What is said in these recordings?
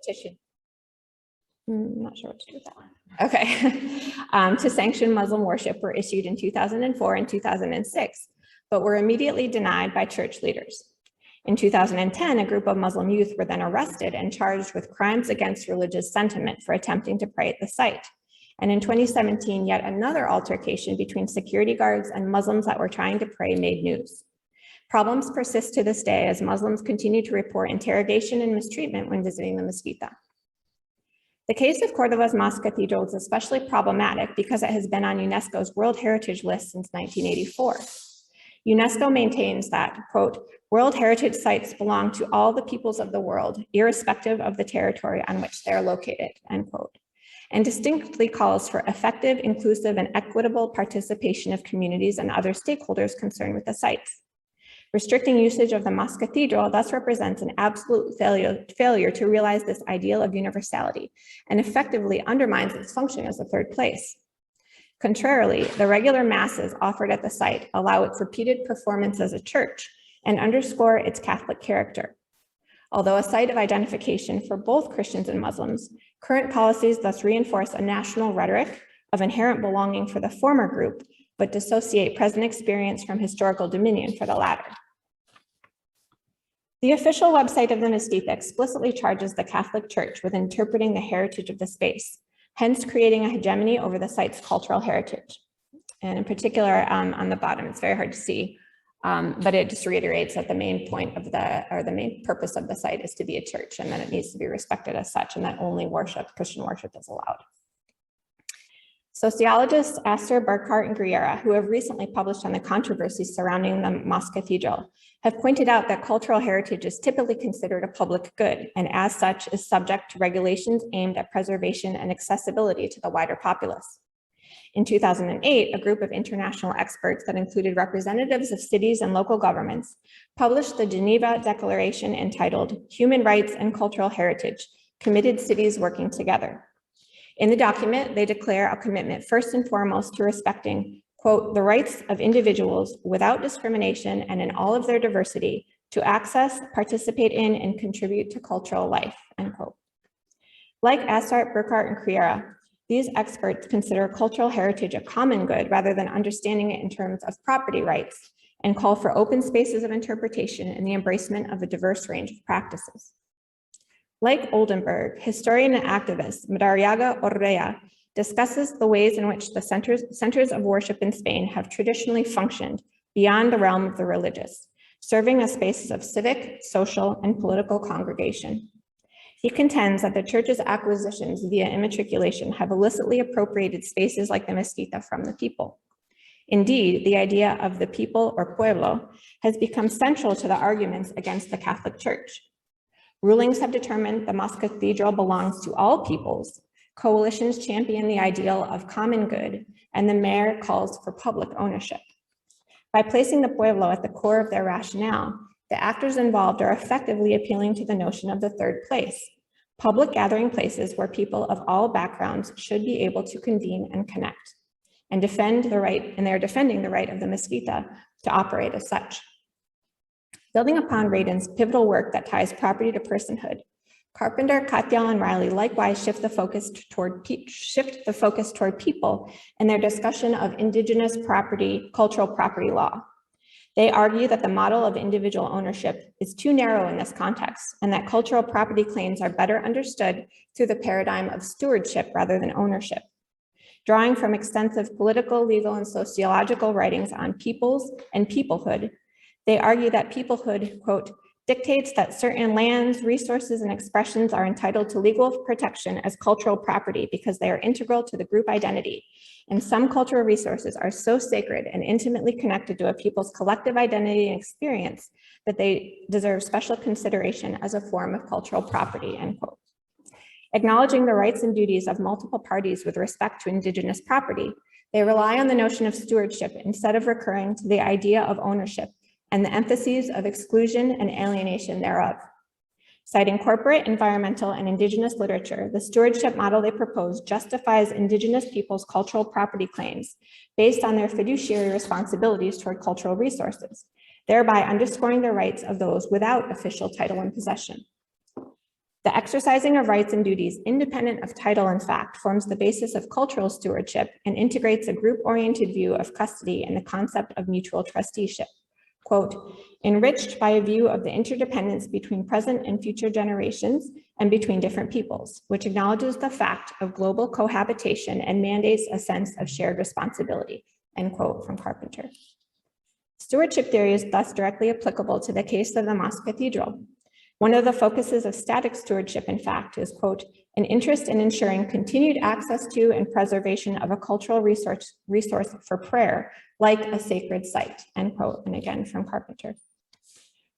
petition. I'm not sure what to do with that one. Okay. To sanction Muslim worship were issued in 2004 and 2006, but were immediately denied by church leaders. In 2010, a group of Muslim youth were then arrested and charged with crimes against religious sentiment for attempting to pray at the site. And in 2017, yet another altercation between security guards and Muslims that were trying to pray made news. Problems persist to this day as Muslims continue to report interrogation and mistreatment when visiting the mezquita. The case of Córdoba's Mosque-Cathedral is especially problematic because it has been on UNESCO's World Heritage List since 1984. UNESCO maintains that, quote, World Heritage sites belong to all the peoples of the world, irrespective of the territory on which they are located, end quote, and distinctly calls for effective, inclusive, and equitable participation of communities and other stakeholders concerned with the sites. Restricting usage of the Mosque-Cathedral thus represents an absolute failure to realize this ideal of universality and effectively undermines its function as a third place. Contrarily, the regular masses offered at the site allow its repeated performance as a church and underscore its Catholic character. Although a site of identification for both Christians and Muslims, current policies thus reinforce a national rhetoric of inherent belonging for the former group, but dissociate present experience from historical dominion for the latter. The official website of the mezquita explicitly charges the Catholic Church with interpreting the heritage of the space, hence creating a hegemony over the site's cultural heritage. And in particular, on the bottom, it's very hard to see, but it just reiterates that the main point of the main purpose of the site is to be a church, and that it needs to be respected as such, and that only Christian worship is allowed. Sociologists Astor, Burkhart, and Griera, who have recently published on the controversies surrounding the Mosque-Cathedral, have pointed out that cultural heritage is typically considered a public good, and as such is subject to regulations aimed at preservation and accessibility to the wider populace. In 2008, a group of international experts that included representatives of cities and local governments published the Geneva Declaration entitled Human Rights and Cultural Heritage, Committed Cities Working Together. In the document, they declare a commitment first and foremost to respecting, quote, the rights of individuals without discrimination and in all of their diversity to access, participate in, and contribute to cultural life, end quote. Like Astor, Burkhart, and Griera, these experts consider cultural heritage a common good rather than understanding it in terms of property rights, and call for open spaces of interpretation and the embracement of a diverse range of practices. Like Oldenburg, historian and activist Madariaga Orrea discusses the ways in which the centers of worship in Spain have traditionally functioned beyond the realm of the religious, serving as spaces of civic, social, and political congregation. He contends that the church's acquisitions via immatriculation have illicitly appropriated spaces like the mezquita from the people. Indeed, the idea of the people or pueblo has become central to the arguments against the Catholic Church. Rulings have determined the Mosque-Cathedral belongs to all peoples. Coalitions champion the ideal of common good, and the mayor calls for public ownership. By placing the pueblo at the core of their rationale, the actors involved are effectively appealing to the notion of the third place, public gathering places where people of all backgrounds should be able to convene and connect, and defend the right, and they're defending the right of the mezquita to operate as such. Building upon Radin's pivotal work that ties property to personhood, Carpenter, Katyal, and Riley likewise shift the focus toward people in their discussion of indigenous property, cultural property law. They argue that the model of individual ownership is too narrow in this context, and that cultural property claims are better understood through the paradigm of stewardship rather than ownership. Drawing from extensive political, legal, and sociological writings on peoples and peoplehood, they argue that peoplehood, quote, dictates that certain lands, resources, and expressions are entitled to legal protection as cultural property because they are integral to the group identity. And some cultural resources are so sacred and intimately connected to a people's collective identity and experience that they deserve special consideration as a form of cultural property, end quote. Acknowledging the rights and duties of multiple parties with respect to indigenous property, they rely on the notion of stewardship instead of recurring to the idea of ownership and the emphases of exclusion and alienation thereof. Citing corporate, environmental, and indigenous literature, the stewardship model they propose justifies indigenous people's cultural property claims based on their fiduciary responsibilities toward cultural resources, thereby underscoring the rights of those without official title and possession. The exercising of rights and duties independent of title and fact forms the basis of cultural stewardship and integrates a group-oriented view of custody and the concept of mutual trusteeship. Quote, enriched by a view of the interdependence between present and future generations and between different peoples, which acknowledges the fact of global cohabitation and mandates a sense of shared responsibility, end quote from Carpenter. Stewardship theory is thus directly applicable to the case of the Mosque-Cathedral. One of the focuses of static stewardship, in fact, is, quote, an interest in ensuring continued access to and preservation of a cultural resource for prayer, like a sacred site, end quote, and again from Carpenter.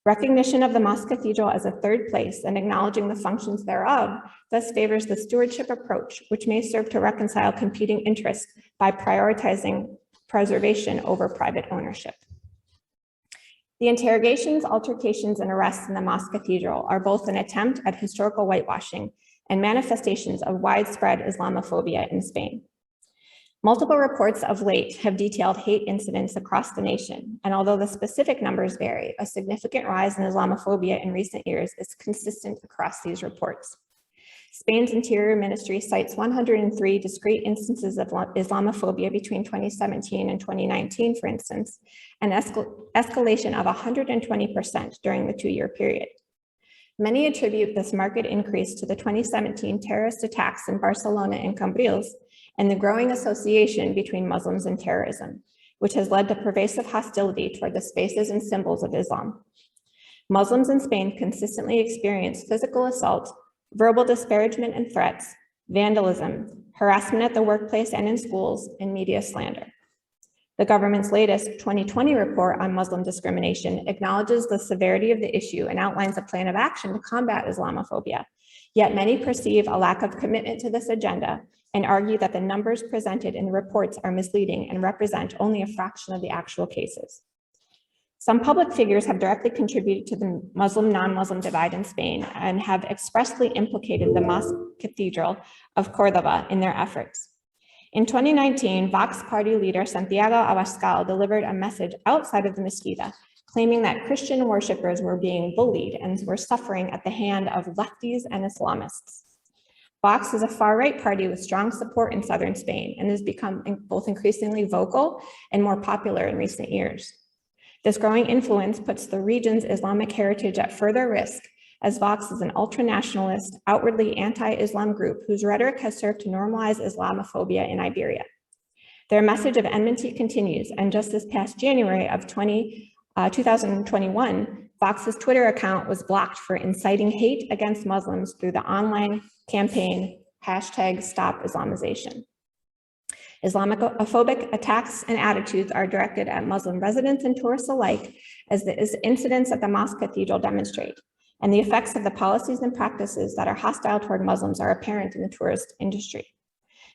Recognition of the Mosque-Cathedral as a third place and acknowledging the functions thereof thus favors the stewardship approach, which may serve to reconcile competing interests by prioritizing preservation over private ownership. The interrogations, altercations, and arrests in the Mosque-Cathedral are both an attempt at historical whitewashing and manifestations of widespread Islamophobia in Spain. Multiple reports of late have detailed hate incidents across the nation, and although the specific numbers vary, a significant rise in Islamophobia in recent years is consistent across these reports. Spain's Interior Ministry cites 103 discrete instances of Islamophobia between 2017 and 2019, for instance, an escalation of 120% during the 2-year period. Many attribute this marked increase to the 2017 terrorist attacks in Barcelona and Cambrils and the growing association between Muslims and terrorism, which has led to pervasive hostility toward the spaces and symbols of Islam. Muslims in Spain consistently experience physical assault, verbal disparagement and threats, vandalism, harassment at the workplace and in schools, and media slander. The government's latest 2020 report on Muslim discrimination acknowledges the severity of the issue and outlines a plan of action to combat Islamophobia. Yet many perceive a lack of commitment to this agenda and argue that the numbers presented in the reports are misleading and represent only a fraction of the actual cases. Some public figures have directly contributed to the Muslim-non-Muslim divide in Spain and have expressly implicated the Mosque-Cathedral of Córdoba in their efforts. In 2019, Vox party leader Santiago Abascal delivered a message outside of the mezquita, claiming that Christian worshippers were being bullied and were suffering at the hand of lefties and Islamists. Vox is a far-right party with strong support in southern Spain and has become both increasingly vocal and more popular in recent years. This growing influence puts the region's Islamic heritage at further risk, as Vox is an ultranationalist, outwardly anti-Islam group whose rhetoric has served to normalize Islamophobia in Iberia. Their message of enmity continues, and just this past January of 2021, Vox's Twitter account was blocked for inciting hate against Muslims through the online campaign #StopIslamization. Islamophobic attacks and attitudes are directed at Muslim residents and tourists alike, as the incidents at the Mosque-Cathedral demonstrate, and the effects of the policies and practices that are hostile toward Muslims are apparent in the tourist industry.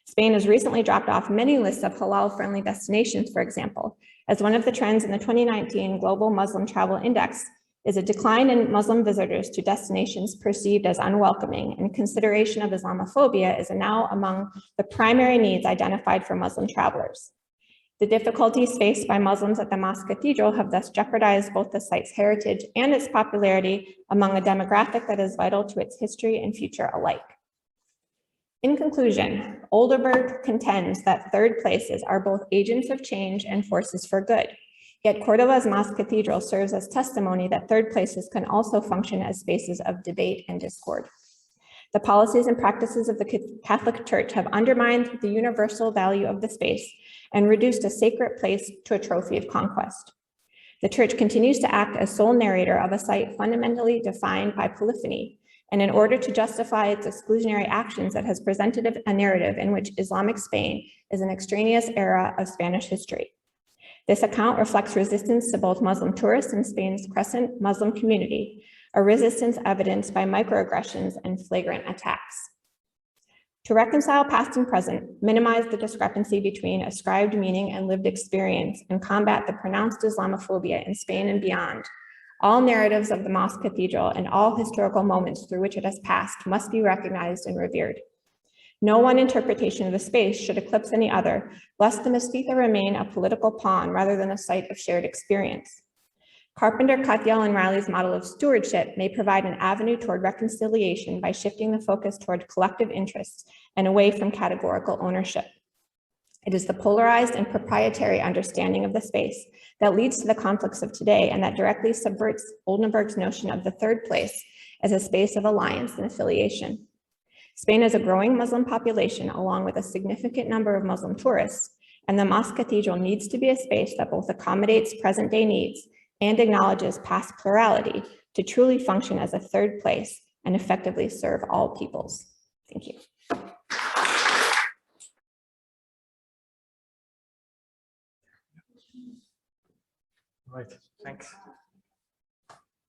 Spain has recently dropped off many lists of halal-friendly destinations, for example, as one of the trends in the 2019 Global Muslim Travel Index is a decline in Muslim visitors to destinations perceived as unwelcoming, and consideration of Islamophobia is now among the primary needs identified for Muslim travelers. The difficulties faced by Muslims at the Mosque-Cathedral have thus jeopardized both the site's heritage and its popularity among a demographic that is vital to its history and future alike. In conclusion, Oldenburg contends that third places are both agents of change and forces for good. Yet Córdoba's Mosque-Cathedral serves as testimony that third places can also function as spaces of debate and discord. The policies and practices of the Catholic Church have undermined the universal value of the space and reduced a sacred place to a trophy of conquest. The Church continues to act as sole narrator of a site fundamentally defined by polyphony, and in order to justify its exclusionary actions, it has presented a narrative in which Islamic Spain is an extraneous era of Spanish history. This account reflects resistance to both Muslim tourists and Spain's crescent Muslim community, a resistance evidenced by microaggressions and flagrant attacks. To reconcile past and present, minimize the discrepancy between ascribed meaning and lived experience, and combat the pronounced Islamophobia in Spain and beyond, all narratives of the Mosque-Cathedral and all historical moments through which it has passed must be recognized and revered. No one interpretation of the space should eclipse any other, lest the mezquita remain a political pawn rather than a site of shared experience. Carpenter, Katyal, and Riley's model of stewardship may provide an avenue toward reconciliation by shifting the focus toward collective interests and away from categorical ownership. It is the polarized and proprietary understanding of the space that leads to the conflicts of today and that directly subverts Oldenburg's notion of the third place as a space of alliance and affiliation. Spain has a growing Muslim population along with a significant number of Muslim tourists, and the Mosque-Cathedral needs to be a space that both accommodates present-day needs and acknowledges past plurality to truly function as a third place and effectively serve all peoples. Thank you. Right, thanks.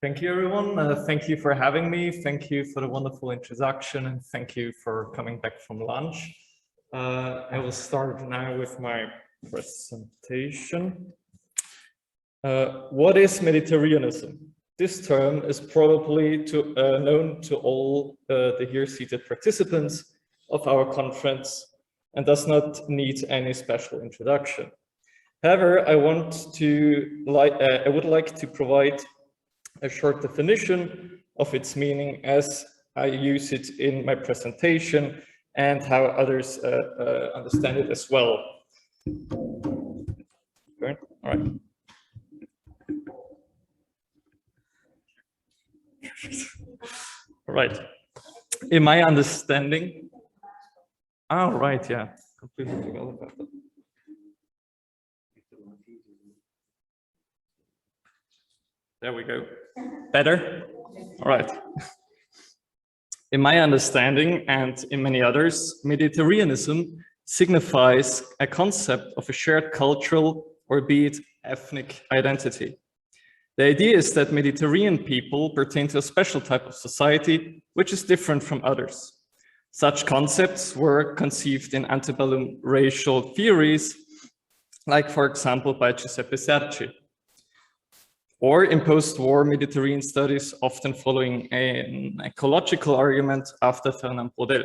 Thank you, everyone. Thank you for having me. Thank you for the wonderful introduction, and thank you for coming back from lunch. I will start now with my presentation. What is Mediterraneanism? This term is probably known to all the here seated participants of our conference and does not need any special introduction. However, I would like to provide a short definition of its meaning as I use it in my presentation and how others understand it as well. All right. Right. In my understanding, right, yeah, completely forgot about that. There we go. Better? All right. In my understanding, and in many others, Mediterraneanism signifies a concept of a shared cultural or be it ethnic identity. The idea is that Mediterranean people pertain to a special type of society which is different from others. Such concepts were conceived in antebellum racial theories, like for example by Giuseppe Serci, or in post-war Mediterranean studies, often following an ecological argument after Fernand Braudel.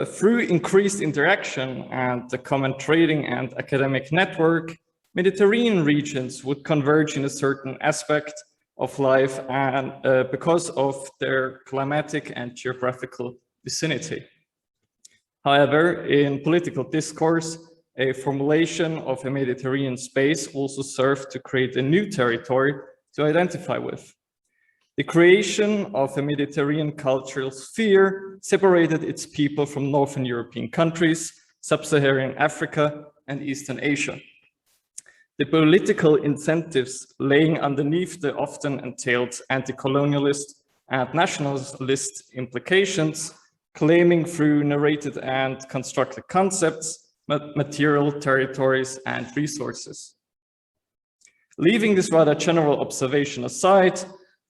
Through increased interaction and the common trading and academic network, Mediterranean regions would converge in a certain aspect of life and because of their climatic and geographical vicinity. However, in political discourse, a formulation of a Mediterranean space also served to create a new territory to identify with. The creation of a Mediterranean cultural sphere separated its people from Northern European countries, Sub-Saharan Africa, and Eastern Asia. The political incentives laying underneath the often entailed anti-colonialist and nationalist implications, claiming through narrated and constructed concepts, material, territories, and resources. Leaving this rather general observation aside,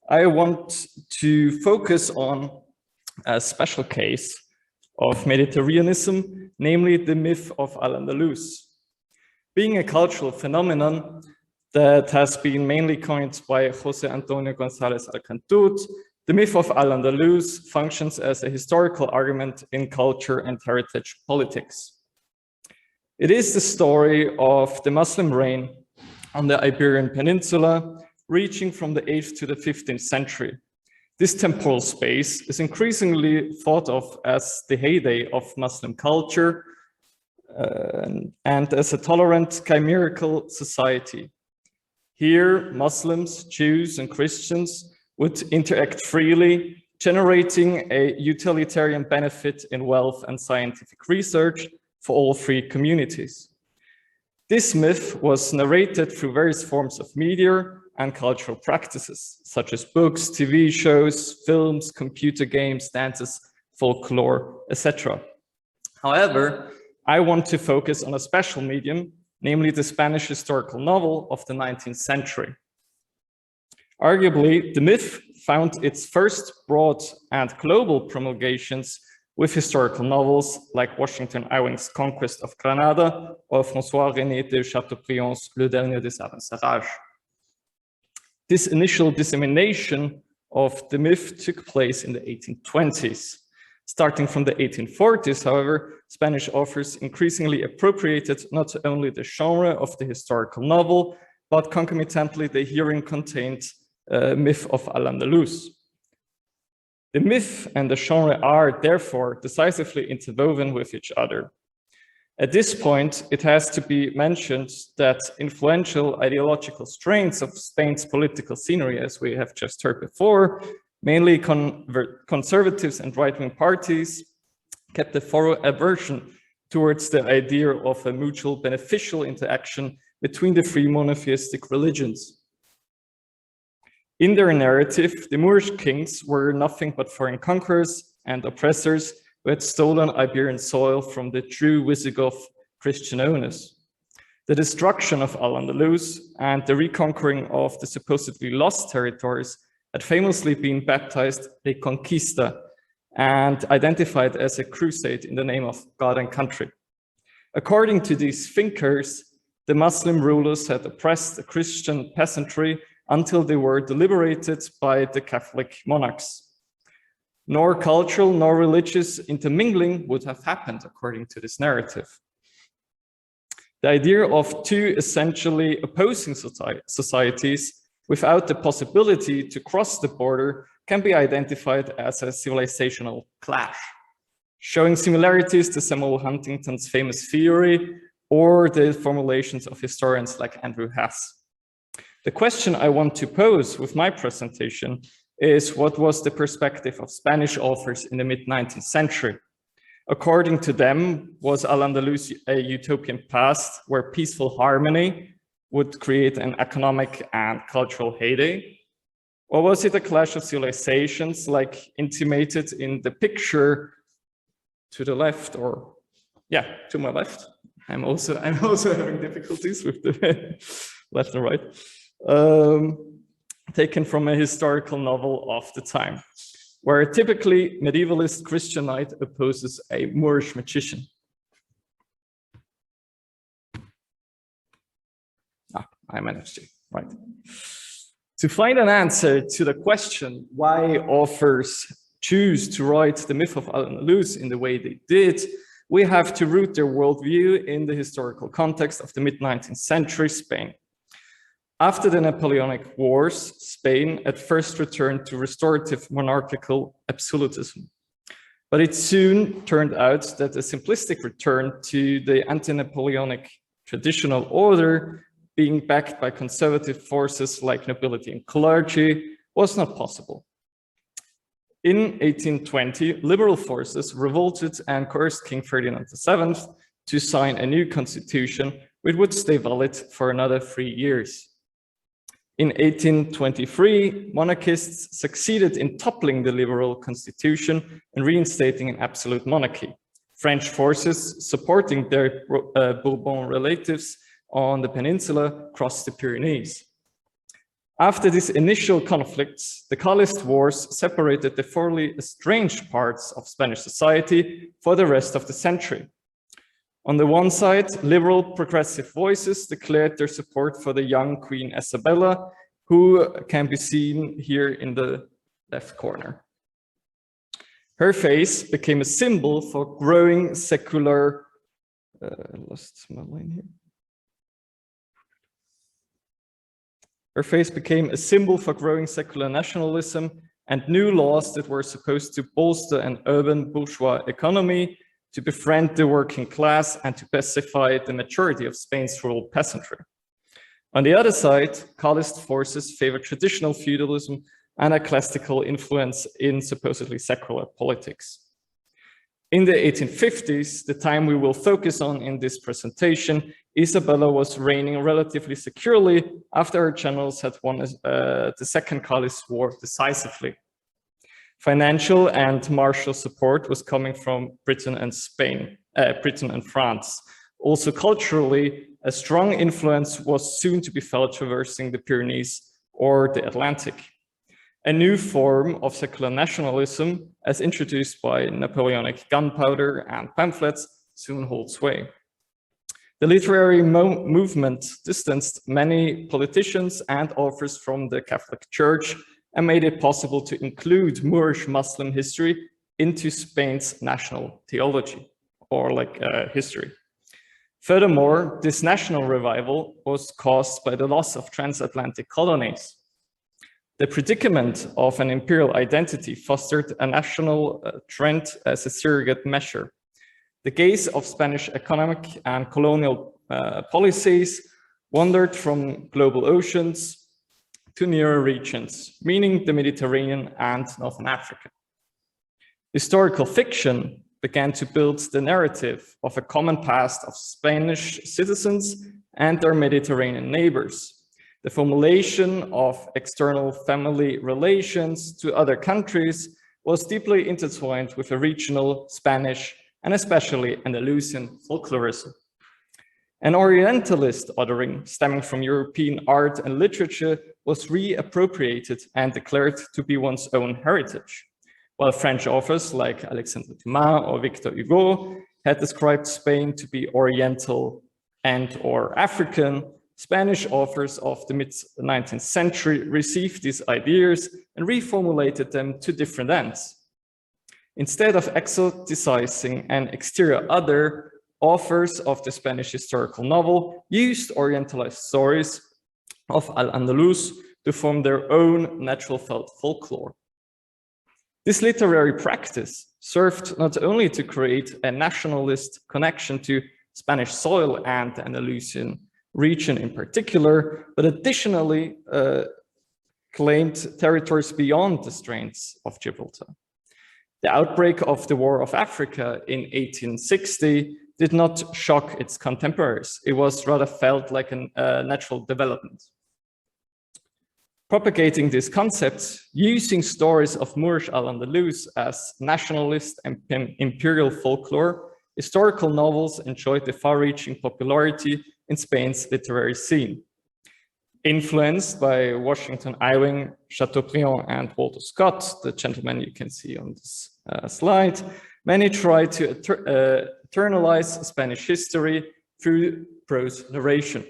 I want to focus on a special case of Mediterraneanism, namely the myth of Al-Andalus. Being a cultural phenomenon that has been mainly coined by José Antonio González Alcantut, the myth of Al-Andalus functions as a historical argument in culture and heritage politics. It is the story of the Muslim reign on the Iberian Peninsula, reaching from the 8th to the 15th century. This temporal space is increasingly thought of as the heyday of Muslim culture and as a tolerant, chimerical society. Here, Muslims, Jews, and Christians would interact freely, generating a utilitarian benefit in wealth and scientific research for all three communities. This myth was narrated through various forms of media and cultural practices, such as books, TV shows, films, computer games, dances, folklore, etc. However, I want to focus on a special medium, namely the Spanish historical novel of the 19th century. Arguably, the myth found its first broad and global promulgations with historical novels like Washington Irving's Conquest of Granada or François-René de Chateaubriand's Le Dernier des Abencerrages. This initial dissemination of the myth took place in the 1820s. Starting from the 1840s, however, Spanish authors increasingly appropriated not only the genre of the historical novel, but concomitantly the herein contained myth of Al-Andalus. The myth and the genre are therefore decisively interwoven with each other. At this point, it has to be mentioned that influential ideological strains of Spain's political scenery, as we have just heard before, mainly conservatives and right-wing parties, kept a thorough aversion towards the idea of a mutual beneficial interaction between the three monotheistic religions. In their narrative, the Moorish kings were nothing but foreign conquerors and oppressors who had stolen Iberian soil from the true Visigoth Christian owners. The destruction of Al-Andalus and the reconquering of the supposedly lost territories had famously been baptized Reconquista and identified as a crusade in the name of God and country. According to these thinkers, the Muslim rulers had oppressed the Christian peasantry until they were liberated by the Catholic monarchs. Nor cultural nor religious intermingling would have happened according to this narrative. The idea of two essentially opposing societies without the possibility to cross the border can be identified as a civilizational clash, showing similarities to Samuel Huntington's famous theory or the formulations of historians like Andrew Hass. The question I want to pose with my presentation is what was the perspective of Spanish authors in the mid-19th century? According to them, was Al-Andalus a utopian past where peaceful harmony would create an economic and cultural heyday? Or was it a clash of civilizations like intimated in the picture to the left, or yeah, to my left? I'm also having difficulties with the left and right. Taken from a historical novel of the time, where a typically medievalist Christian knight opposes a Moorish magician. I managed to, right. To find an answer to the question why authors choose to write the myth of Al-Andalus in the way they did, we have to root their worldview in the historical context of the mid-19th century Spain. After the Napoleonic Wars, Spain at first returned to restorative monarchical absolutism. But it soon turned out that a simplistic return to the anti-Napoleonic traditional order, being backed by conservative forces like nobility and clergy, was not possible. In 1820, liberal forces revolted and coerced King Ferdinand VII to sign a new constitution which would stay valid for another 3 years. In 1823, monarchists succeeded in toppling the liberal constitution and reinstating an absolute monarchy. French forces supporting their Bourbon relatives on the peninsula crossed the Pyrenees. After these initial conflicts, the Carlist Wars separated the formerly estranged parts of Spanish society for the rest of the century. On the one side, liberal progressive voices declared their support for the young Queen Isabella, who can be seen here in the left corner. Her face became a symbol for growing secular, lost my line here. Her face became a symbol for growing secular nationalism and new laws that were supposed to bolster an urban bourgeois economy, to befriend the working class and to pacify the majority of Spain's rural peasantry. On the other side, Carlist forces favored traditional feudalism and a classical influence in supposedly secular politics. In the 1850s, the time we will focus on in this presentation, Isabella was reigning relatively securely after her generals had won the Second Carlist War decisively. Financial and martial support was coming from Britain and France. Also culturally, a strong influence was soon to be felt traversing the Pyrenees or the Atlantic. A new form of secular nationalism, as introduced by Napoleonic gunpowder and pamphlets, soon holds sway. The literary movement distanced many politicians and authors from the Catholic Church and made it possible to include Moorish Muslim history into Spain's national theology, or history. Furthermore, this national revival was caused by the loss of transatlantic colonies. The predicament of an imperial identity fostered a national trend as a surrogate measure. The gaze of Spanish economic and colonial policies wandered from global oceans to nearer regions, meaning the Mediterranean and Northern Africa. Historical fiction began to build the narrative of a common past of Spanish citizens and their Mediterranean neighbors. The formulation of external family relations to other countries was deeply intertwined with a regional Spanish and especially Andalusian folklorism. An Orientalist ordering stemming from European art and literature was reappropriated and declared to be one's own heritage, while French authors like Alexandre Dumas or Victor Hugo had described Spain to be Oriental and/or African. Spanish authors of the mid-19th century received these ideas and reformulated them to different ends. Instead of exoticizing an exterior other, authors of the Spanish historical novel used Orientalized stories of Al-Andalus to form their own natural felt folklore. This literary practice served not only to create a nationalist connection to Spanish soil and the Andalusian region in particular, but additionally claimed territories beyond the Straits of Gibraltar. The outbreak of the War of Africa in 1860 did not shock its contemporaries. It was rather felt like a natural development. Propagating these concepts, using stories of Moorish Al-Andalus as nationalist and imperial folklore, historical novels enjoyed the far-reaching popularity in Spain's literary scene. Influenced by Washington Irving, Chateaubriand, and Walter Scott, the gentleman you can see on this slide, many tried to eternalize Spanish history through prose narration.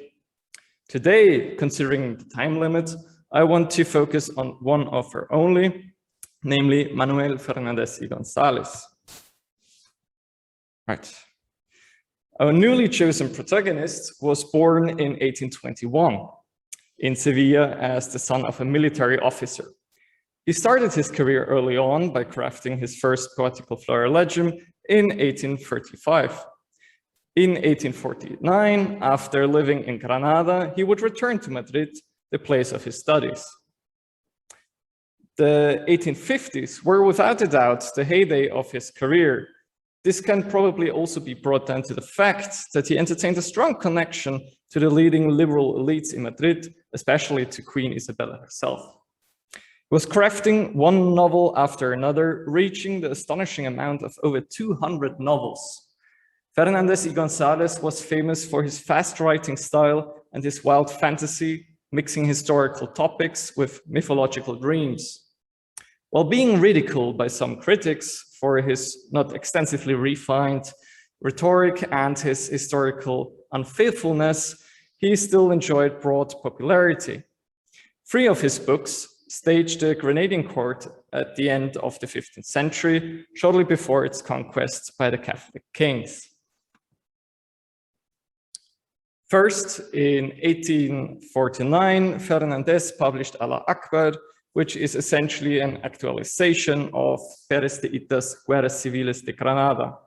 Today, considering the time limit, I want to focus on one author only, namely Manuel Fernández y González. Right. Our newly chosen protagonist was born in 1821 in Sevilla as the son of a military officer. He started his career early on by crafting his first poetical florilegium in 1835. In 1849, after living in Granada, he would return to Madrid, the place of his studies. The 1850s were without a doubt the heyday of his career. This can probably also be brought down to the fact that he entertained a strong connection to the leading liberal elites in Madrid, especially to Queen Isabella herself. He was crafting one novel after another, reaching the astonishing amount of over 200 novels. Fernández y González was famous for his fast writing style and his wild fantasy, mixing historical topics with mythological dreams. While being ridiculed by some critics for his not extensively refined rhetoric and his historical unfaithfulness, he still enjoyed broad popularity. 3 of his books staged the Grenadian court at the end of the 15th century, shortly before its conquest by the Catholic kings. First, in 1849, Fernández published Allah Akbar, which is essentially an actualization of Pérez de Hita's Guerras Civiles de Granada.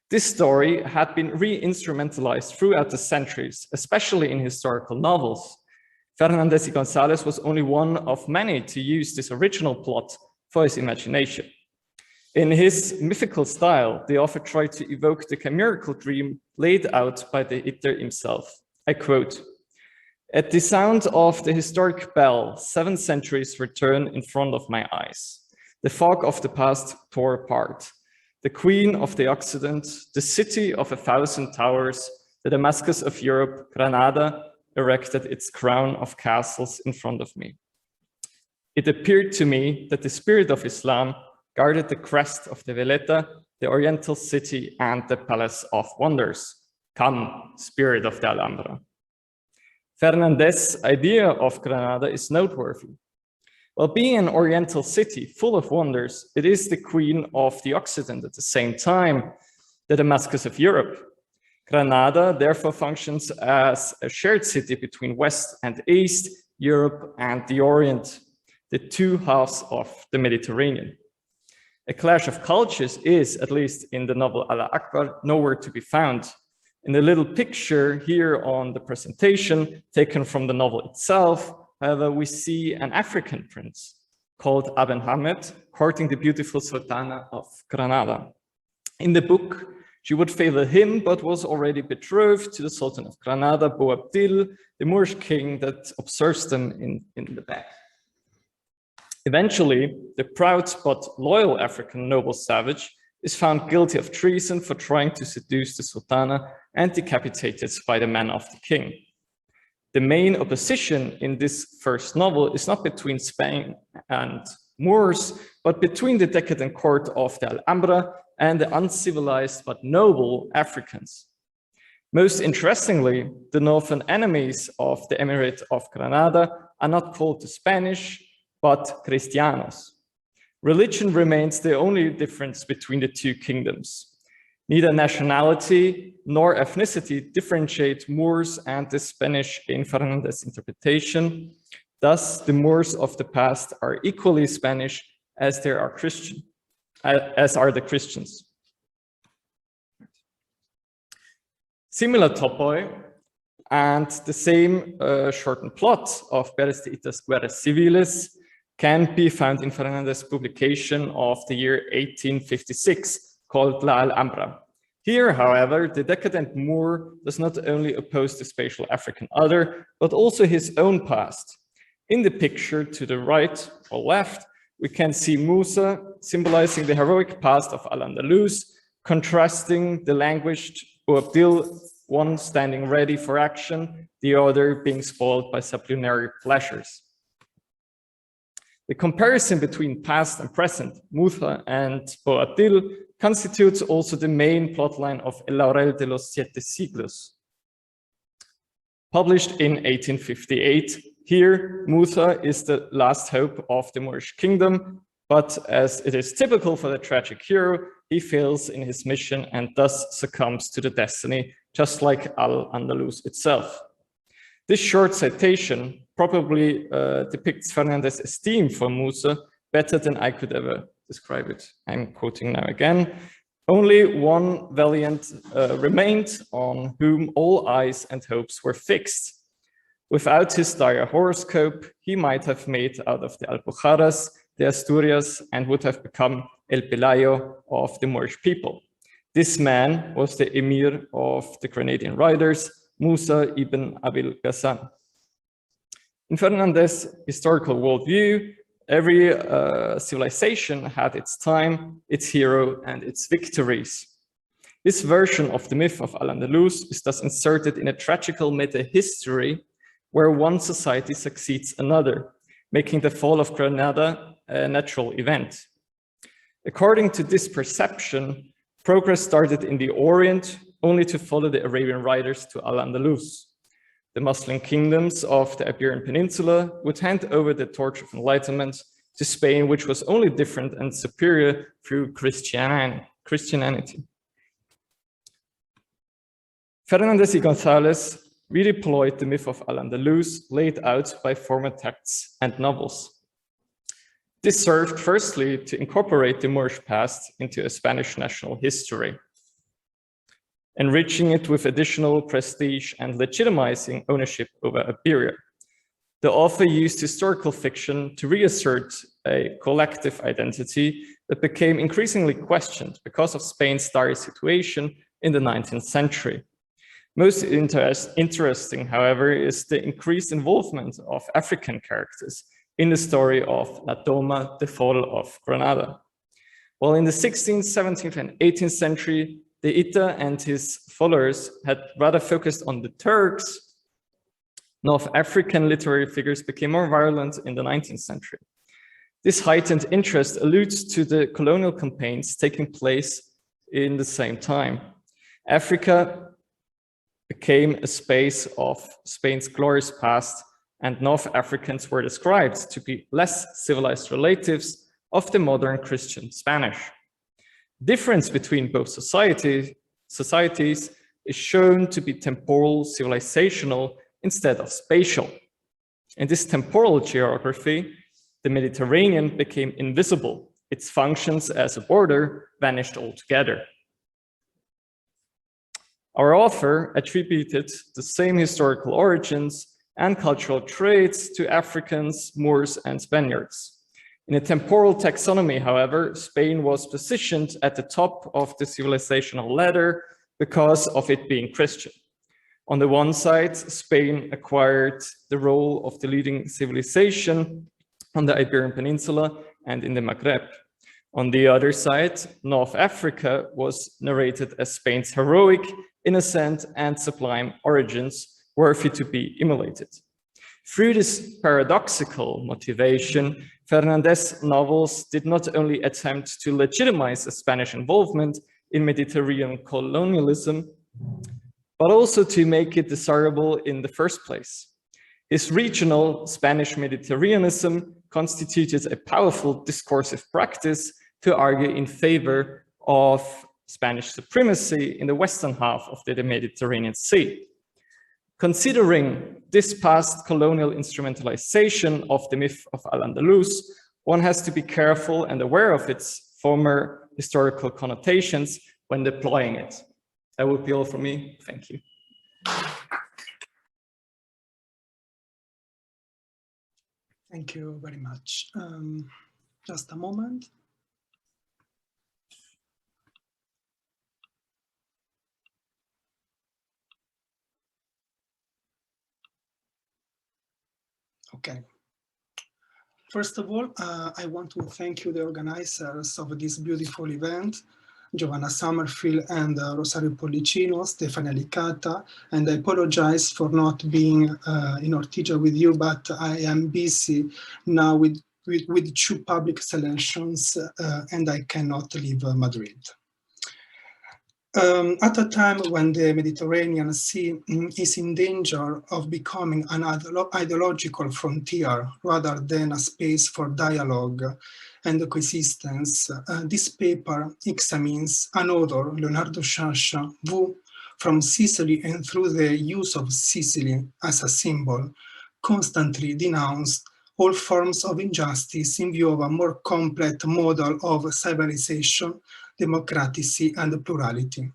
This story had been re-instrumentalized throughout the centuries, especially in historical novels. Fernández y González was only one of many to use this original plot for his imagination. In his mythical style, the author tried to evoke the chimerical dream laid out by the Hiter himself. I quote, "At the sound of the historic bell, 7 centuries return in front of my eyes. The fog of the past tore apart. The queen of the Occident, the city of 1,000 towers, the Damascus of Europe, Granada, erected its crown of castles in front of me. It appeared to me that the spirit of Islam guarded the crest of the Veleta, the Oriental city, and the Palace of Wonders. Come, spirit of the Alhambra." Fernández's idea of Granada is noteworthy. While being an Oriental city full of wonders, it is the queen of the Occident at the same time, the Damascus of Europe. Granada therefore functions as a shared city between West and East, Europe and the Orient, the two halves of the Mediterranean. A clash of cultures is, at least in the novel Al-Akbar, nowhere to be found. In the little picture here on the presentation, taken from the novel itself, however, we see an African prince called Aben Hamed courting the beautiful Sultana of Granada. In the book, she would favor him, but was already betrothed to the Sultan of Granada, Boabdil, the Moorish king that observes them in the back. Eventually, the proud but loyal African noble savage is found guilty of treason for trying to seduce the Sultana and decapitated by the men of the king. The main opposition in this first novel is not between Spain and Moors, but between the decadent court of the Alhambra and the uncivilized but noble Africans. Most interestingly, the northern enemies of the Emirate of Granada are not called the Spanish, but Cristianos. Religion remains the only difference between the two kingdoms. Neither nationality nor ethnicity differentiate Moors and the Spanish in Fernandez's interpretation. Thus, the Moors of the past are equally Spanish as they are Christian, as are the Christians. Similar topoi and the same shortened plot of Pérez de Hita's Guerras Civiles can be found in Fernandez's publication of the year 1856 called La Alhambra. Here, however, the decadent Moor does not only oppose the spatial African other, but also his own past. In the picture to the right or left, we can see Musa symbolizing the heroic past of Al-Andalus, contrasting the languished Boabdil, one standing ready for action, the other being spoiled by sublunary pleasures. The comparison between past and present, Musa and Boabdil, constitutes also the main plotline of El Laurel de los Siete Siglos. Published in 1858, here Musa is the last hope of the Moorish kingdom, but as it is typical for the tragic hero, he fails in his mission and thus succumbs to the destiny, just like Al-Andalus itself. This short citation probably depicts Fernandez's esteem for Musa better than I could ever describe it. I'm quoting now again. Only one valiant remained on whom all eyes and hopes were fixed. Without his dire horoscope, he might have made out of the Alpujarras, the Asturias, and would have become El Pelayo of the Moorish people. This man was the emir of the Granadian riders, Musa ibn Abil Ghassan. In Fernandez's historical worldview, every civilization had its time, its hero, and its victories. This version of the myth of Al-Andalus is thus inserted in a tragical meta-history where one society succeeds another, making the fall of Granada a natural event. According to this perception, progress started in the Orient, only to follow the Arabian riders to Al-Andalus. The Muslim kingdoms of the Iberian Peninsula would hand over the torch of enlightenment to Spain, which was only different and superior through Christianity. Fernandez y González redeployed the myth of Al-Andalus laid out by former texts and novels. This served firstly to incorporate the Moorish past into a Spanish national history, enriching it with additional prestige and legitimizing ownership over Iberia. The author used historical fiction to reassert a collective identity that became increasingly questioned because of Spain's dire situation in the 19th century. Most interesting, however, is the increased involvement of African characters in the story of La Toma, the fall of Granada. While in the 16th, 17th, and 18th century, de Hita and his followers had rather focused on the Turks, North African literary figures became more virulent in the 19th century. This heightened interest alludes to the colonial campaigns taking place in the same time. Africa became a space of Spain's glorious past, and North Africans were described to be less civilized relatives of the modern Christian Spanish. Difference between both societies is shown to be temporal civilizational instead of spatial. In this temporal geography, the Mediterranean became invisible. Its functions as a border vanished altogether. Our author attributed the same historical origins and cultural traits to Africans, Moors, and Spaniards. In a temporal taxonomy, however, Spain was positioned at the top of the civilizational ladder because of it being Christian. On the one side, Spain acquired the role of the leading civilization on the Iberian Peninsula and in the Maghreb. On the other side, North Africa was narrated as Spain's heroic, innocent, and sublime origins, worthy to be emulated. Through this paradoxical motivation, Fernandez's novels did not only attempt to legitimize a Spanish involvement in Mediterranean colonialism, but also to make it desirable in the first place. His regional Spanish Mediterraneanism constituted a powerful discursive practice to argue in favor of Spanish supremacy in the western half of the Mediterranean Sea. Considering this past colonial instrumentalization of the myth of Al-Andalus, one has to be careful and aware of its former historical connotations when deploying it. That would be all from me. Thank you. Thank you very much. Just a moment. Okay. First of all, I want to thank you, the organizers of this beautiful event, Giovanna Summerfield and Rosario Pollicino, Stefania Licata, and I apologize for not being in Ortigia with you, but I am busy now with two public selections and I cannot leave Madrid. At a time when the Mediterranean Sea is in danger of becoming an ideological frontier rather than a space for dialogue and coexistence, this paper examines an author, Leonardo Sciascia, who, from Sicily and through the use of Sicily as a symbol, constantly denounced all forms of injustice in view of a more complete model of civilization, democracy, and plurality.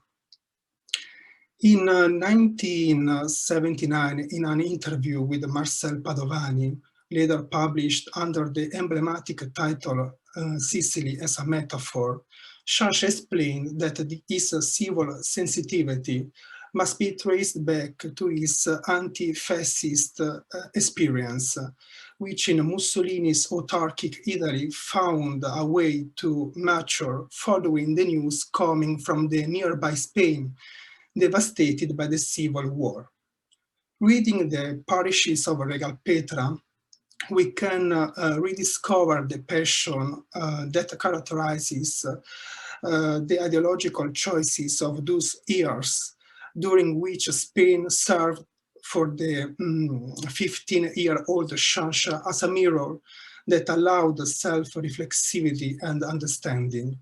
In 1979, in an interview with Marcel Padovani, later published under the emblematic title Sicily as a Metaphor, Sciascia explained that his civil sensitivity must be traced back to his anti-fascist experience, which in Mussolini's autarkic Italy found a way to mature following the news coming from the nearby Spain, devastated by the civil war. Reading the parishes of Regal Petra, we can rediscover the passion that characterizes the ideological choices of those years, during which Spain served for the 15-year-old Sciascia as a mirror that allowed self-reflexivity and understanding.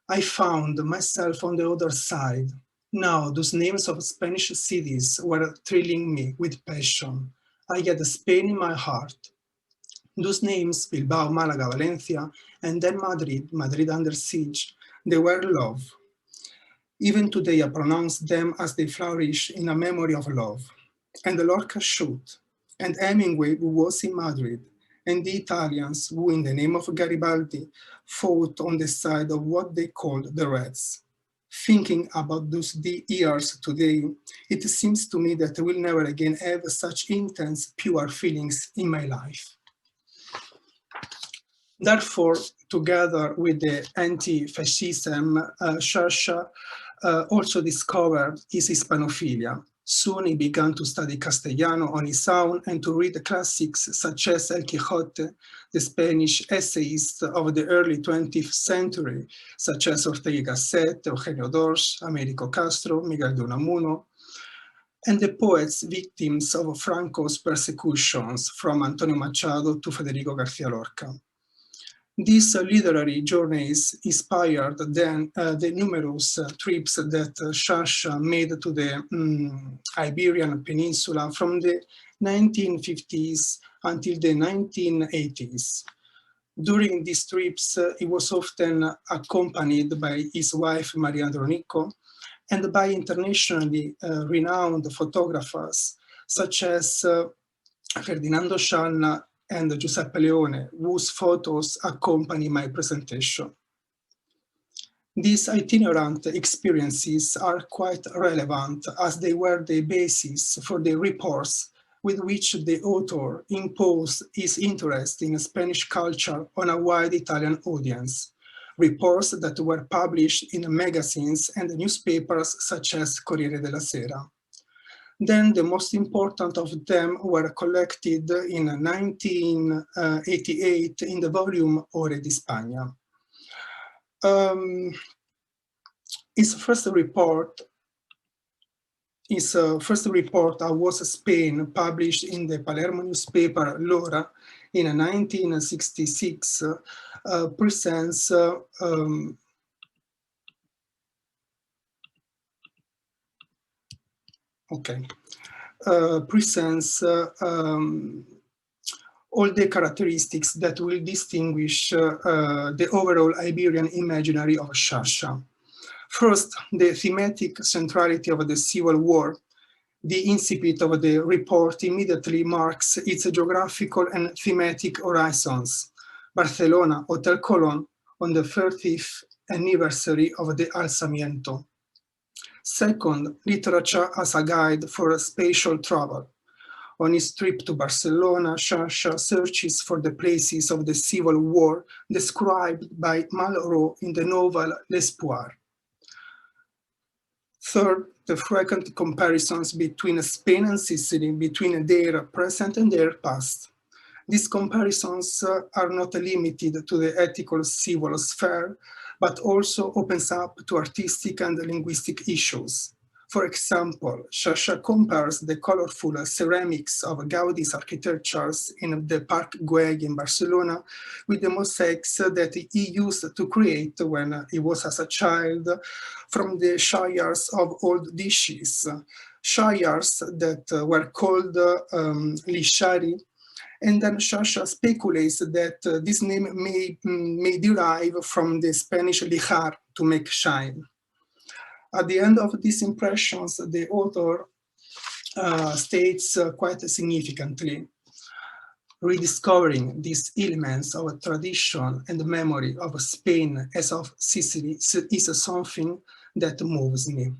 I found myself on the other side. Now, those names of Spanish cities were thrilling me with passion. I had Spain in my heart. Those names, Bilbao, Malaga, Valencia, and then Madrid, Madrid under siege, they were love. Even today, I pronounce them as they flourish in a memory of love. And Lorca shoot, and Hemingway, who was in Madrid, and the Italians who, in the name of Garibaldi, fought on the side of what they called the Reds. Thinking about those years today, it seems to me that I will never again have such intense, pure feelings in my life. Therefore, together with the anti-fascism, Sciascia also discovered his Hispanophilia. Soon he began to study Castellano on his own and to read classics such as El Quijote, the Spanish essayists of the early 20th century, such as Ortega y Gasset, Eugenio d'Ors, Américo Castro, Miguel de Unamuno, and the poets victims of Franco's persecutions, from Antonio Machado to Federico García Lorca. These literary journeys inspired then the numerous trips that Sciascia made to the Iberian Peninsula from the 1950s until the 1980s. During these trips, he was often accompanied by his wife, Maria Andronico, and by internationally renowned photographers, such as Ferdinando Scianna and Giuseppe Leone, whose photos accompany my presentation. These itinerant experiences are quite relevant as they were the basis for the reports with which the author imposed his interest in Spanish culture on a wide Italian audience, reports that were published in magazines and newspapers such as Corriere della Sera. Then the most important of them were collected in 1988 in the volume Ore di Spagna. His first report, I Was Spain, published in the Palermo newspaper L'Ora in 1966, presents all the characteristics that will distinguish the overall Iberian imaginary of Sciascia. First, the thematic centrality of the civil war. The incipit of the report immediately marks its geographical and thematic horizons. Barcelona, Hotel Colón, on the 30th anniversary of the Alzamiento. Second, literature as a guide for spatial travel. On his trip to Barcelona, Sciascia searches for the places of the civil war described by Malraux in the novel L'Espoir. Third, the frequent comparisons between Spain and Sicily, between their present and their past. These comparisons are not limited to the ethical civil sphere, but also opens up to artistic and linguistic issues. For example, Sciascia compares the colorful ceramics of Gaudi's architectures in the Parc Güell in Barcelona with the mosaics that he used to create when he was as a child from the shires of old dishes, shires that were called lixari. And then Sciascia speculates that this name may derive from the Spanish lijar, to make shine. At the end of these impressions, the author states quite significantly, rediscovering these elements of tradition and memory of Spain as of Sicily is something that moves me.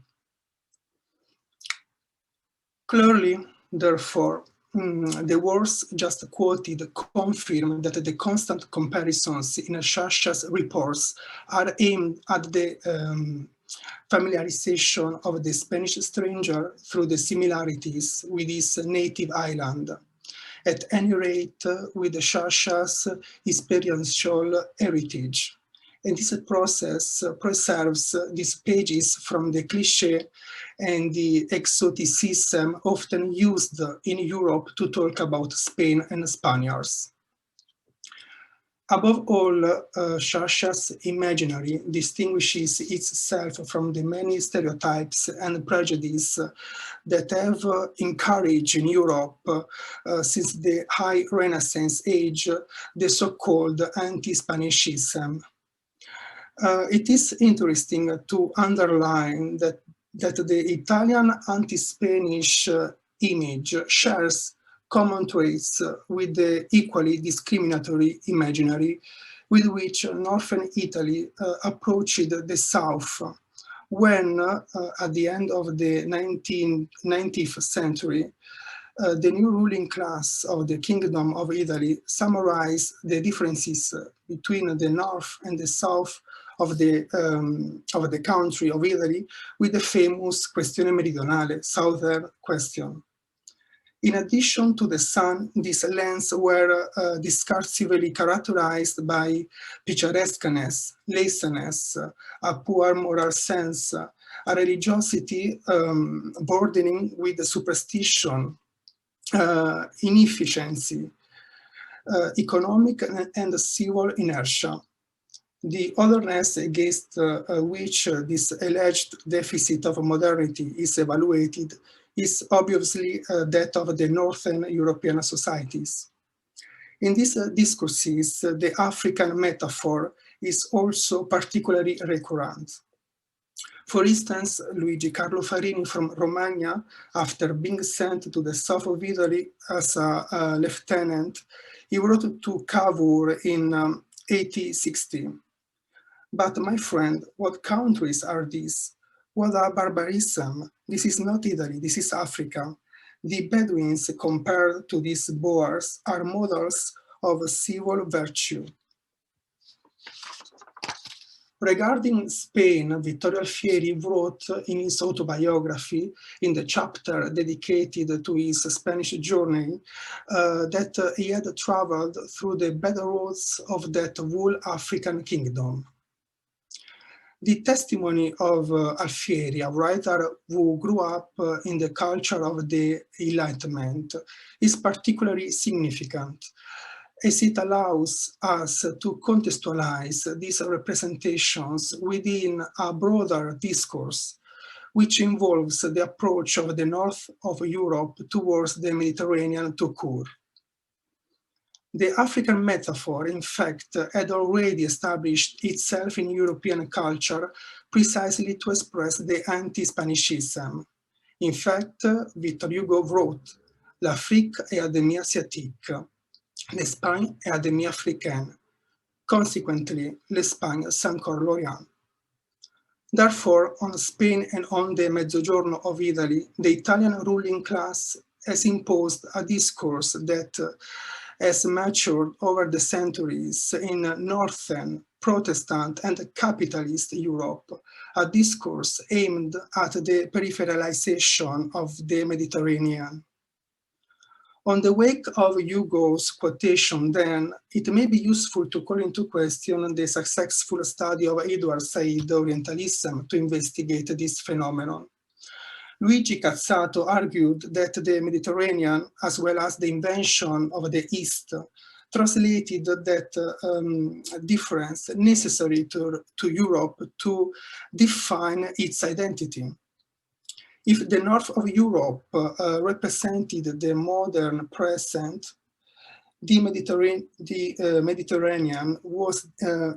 Clearly, therefore, the words just quoted confirm that the constant comparisons in Sciascia's reports are aimed at the familiarization of the Spanish stranger through the similarities with his native island, at any rate with Sciascia's experiential heritage. And this process preserves these pages from the cliché and the exoticism often used in Europe to talk about Spain and Spaniards. Above all, Sciascia's imaginary distinguishes itself from the many stereotypes and prejudices that have encouraged in Europe since the High Renaissance age, the so-called anti-Spanishism. It is interesting to underline that the Italian anti-Spanish image shares common traits with the equally discriminatory imaginary with which Northern Italy approached the South when, at the end of the 19th century, the new ruling class of the Kingdom of Italy summarized the differences between the North and the South of the country of Italy with the famous Questione Meridionale, Southern Question. In addition to the sun, these lands were discursively characterized by picturesqueness, laziness, a poor moral sense, a religiosity burdening with superstition, inefficiency. economic and civil inertia. The otherness against which this alleged deficit of modernity is evaluated is obviously that of the Northern European societies. In these discourses, the African metaphor is also particularly recurrent. For instance, Luigi Carlo Farini from Romagna, after being sent to the south of Italy as a lieutenant, he wrote to Cavour in 1860. But my friend, what countries are these? What a barbarism! This is not Italy, this is Africa. The Bedouins compared to these Boers are models of civil virtue. Regarding Spain, Vittorio Alfieri wrote in his autobiography, in the chapter dedicated to his Spanish journey, that he had traveled through the bad roads of that whole African kingdom. The testimony of Alfieri, a writer who grew up in the culture of the Enlightenment, is particularly significant, as it allows us to contextualize these representations within a broader discourse, which involves the approach of the north of Europe towards the Mediterranean tout court. The African metaphor, in fact, had already established itself in European culture precisely to express the anti-Spanishism. In fact, Victor Hugo wrote, "L'Afrique est à demi asiatique, l'Espagne est à demi africaine. Consequently, l'Espagne s'encore l'Orient." Therefore, on Spain and on the Mezzogiorno of Italy, the Italian ruling class has imposed a discourse that has matured over the centuries in Northern, Protestant and capitalist Europe, a discourse aimed at the peripheralization of the Mediterranean. On the wake of Hugo's quotation, then, it may be useful to call into question the successful study of Edward Said Orientalism to investigate this phenomenon. Luigi Cazzato argued that the Mediterranean, as well as the invention of the East, translated that difference necessary to Europe to define its identity. If the north of Europe represented the modern present, the Mediterranean was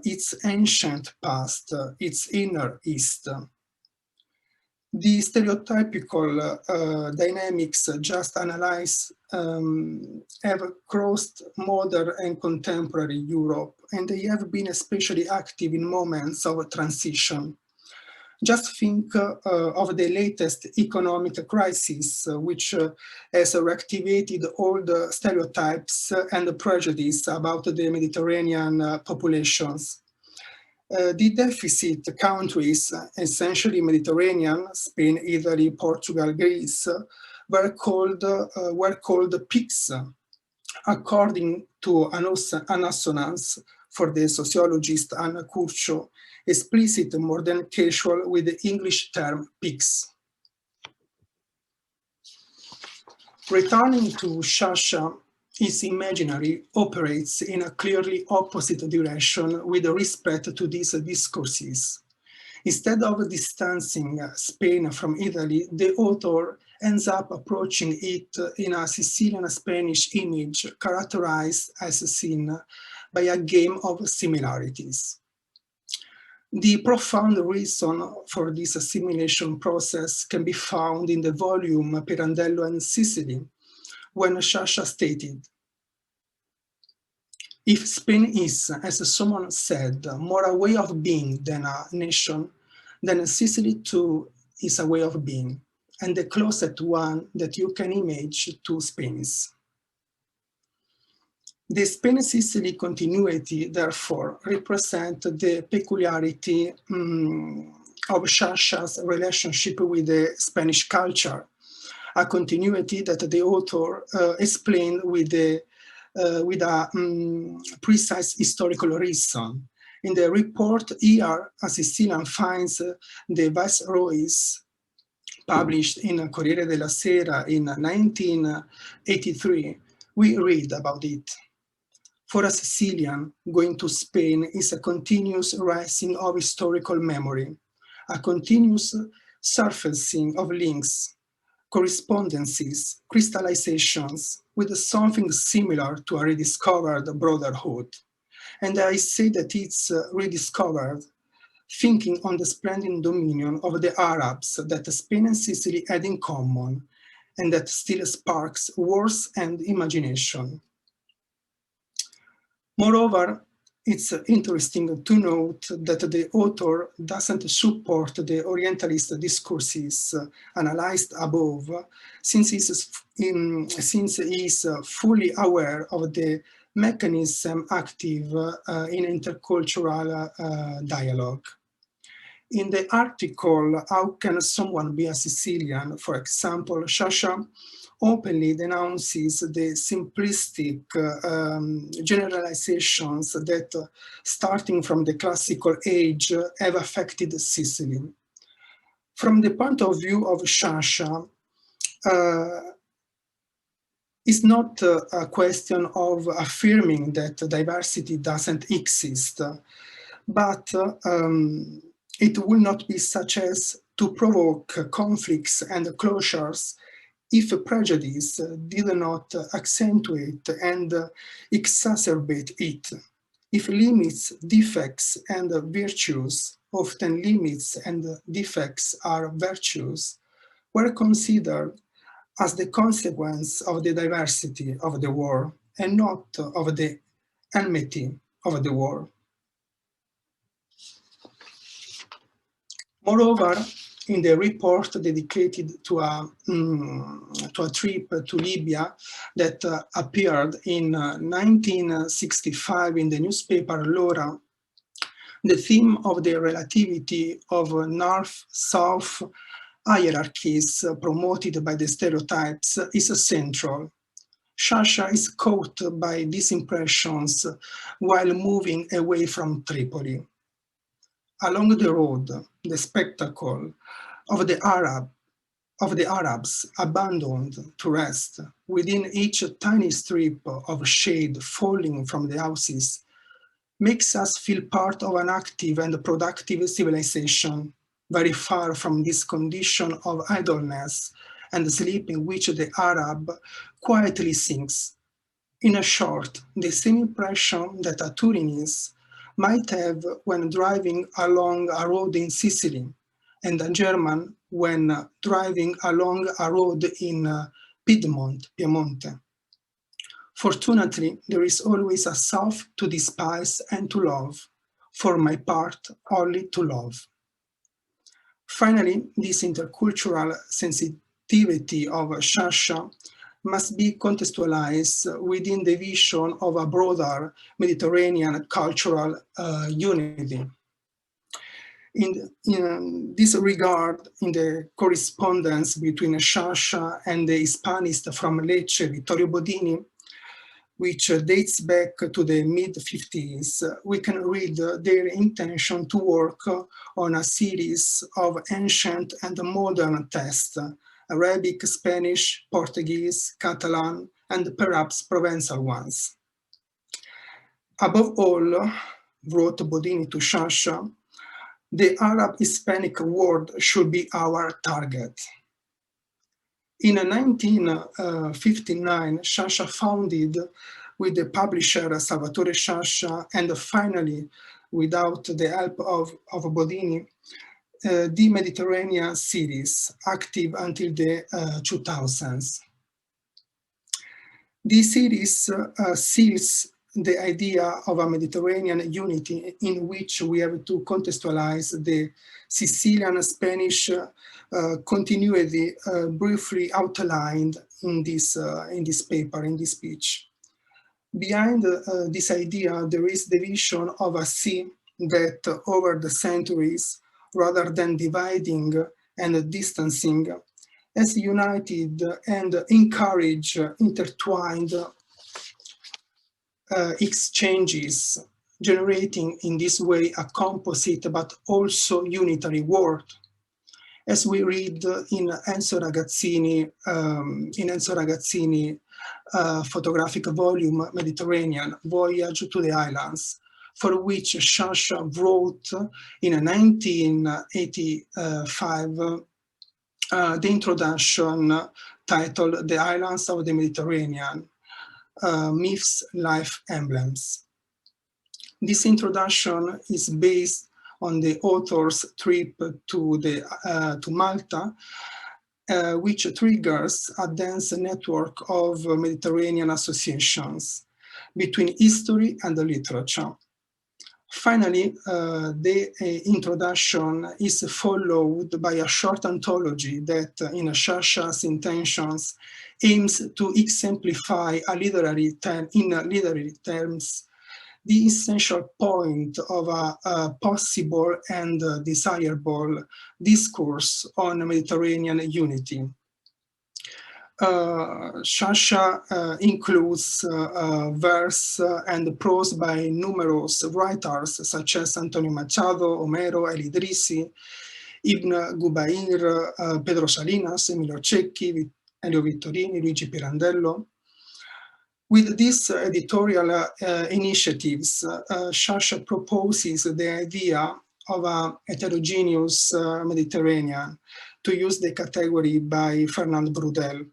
its ancient past, its inner East. The stereotypical dynamics just analyzed have crossed modern and contemporary Europe, and they have been especially active in moments of transition. Just think of the latest economic crisis, which has reactivated all the stereotypes and prejudice about the Mediterranean populations. The deficit countries, essentially Mediterranean, Spain, Italy, Portugal, Greece, were called PIGS, according to an assonance for the sociologist Anna Curcio, explicit more than casual with the English term pigs. Returning to Sciascia, its imaginary operates in a clearly opposite direction with respect to these discourses. Instead of distancing Spain from Italy, the author ends up approaching it in a Sicilian-Spanish image characterized as seen by a game of similarities. The profound reason for this assimilation process can be found in the volume Pirandello and Sicily, when Sciascia stated, "If Spain is, as someone said, more a way of being than a nation, then Sicily too is a way of being, and the closest one that you can imagine to Spain is." The Spain-Sicily continuity, therefore, represents the peculiarity of Sciascia's relationship with the Spanish culture, a continuity that the author explained with a precise historical reason. In the report here, a Sicilian finds the Viceroys, published in Corriere della Sera in 1983, we read about it. For a Sicilian, going to Spain is a continuous rising of historical memory, a continuous surfacing of links, correspondences, crystallizations with something similar to a rediscovered brotherhood. And I say that it's rediscovered, thinking on the splendid dominion of the Arabs that Spain and Sicily had in common, and that still sparks wars and imagination. Moreover, it's interesting to note that the author doesn't support the Orientalist discourses analyzed above, since he is fully aware of the mechanism active in intercultural dialogue. In the article, How Can Someone Be a Sicilian? For example, Sciascia openly denounces the simplistic generalizations that, starting from the classical age, have affected Sicily. From the point of view of Sciascia, it's not a question of affirming that diversity doesn't exist, but it will not be such as to provoke conflicts and closures if prejudice did not accentuate and exacerbate it. If limits, defects, and virtues, often limits and defects are virtues, were considered as the consequence of the diversity of the war and not of the enmity of the war. Moreover, in the report dedicated to a trip to Libya that appeared in 1965 in the newspaper L'Ora, the theme of the relativity of North-South hierarchies promoted by the stereotypes is central. Sciascia is caught by these impressions while moving away from Tripoli. Along the road, the spectacle of the Arabs abandoned to rest within each tiny strip of shade falling from the houses makes us feel part of an active and productive civilization, very far from this condition of idleness and sleep in which the Arab quietly sinks. In short, the same impression that a Turinese might have when driving along a road in Sicily, and a German when driving along a road in Piemonte. Fortunately, there is always a south to despise and to love, for my part, only to love. Finally, this intercultural sensitivity of Sciascia must be contextualized within the vision of a broader Mediterranean cultural unity. In this regard, in the correspondence between Sciascia and the Hispanist from Lecce, Vittorio Bodini, which dates back to the mid-50s, we can read their intention to work on a series of ancient and modern texts, Arabic, Spanish, Portuguese, Catalan, and perhaps Provençal ones. Above all, wrote Bodini to Sciascia, the Arab-Hispanic world should be our target. In 1959, Sciascia founded with the publisher Salvatore Sciascia and finally, without the help of Bodini, the Mediterranean series, active until the 2000s. This series seals the idea of a Mediterranean unity in which we have to contextualize the Sicilian-Spanish continuity briefly outlined in this paper, in this speech. Behind this idea, there is the vision of a sea that over the centuries, rather than dividing and distancing, has united and encouraged intertwined exchanges, generating in this way a composite but also unitary world. as we read in Enzo Ragazzini photographic volume Mediterranean Voyage to the Islands, for which Sciascia wrote in 1985 the introduction titled The Islands of the Mediterranean, Myths, Life, Emblems. This introduction is based on the author's trip to Malta, which triggers a dense network of Mediterranean associations between history and literature. Finally, the introduction is followed by a short anthology that, in Sciascia's intentions, aims to exemplify in literary terms the essential point of a possible and desirable discourse on Mediterranean unity. Sciascia includes verse and prose by numerous writers such as Antonio Machado, Homero, El Idrisi, Ibn Gubair, Pedro Salinas, Emilio Cecchi, Elio Vittorini, Luigi Pirandello. With these editorial initiatives, Sciascia proposes the idea of a heterogeneous Mediterranean, to use the category by Fernand Braudel.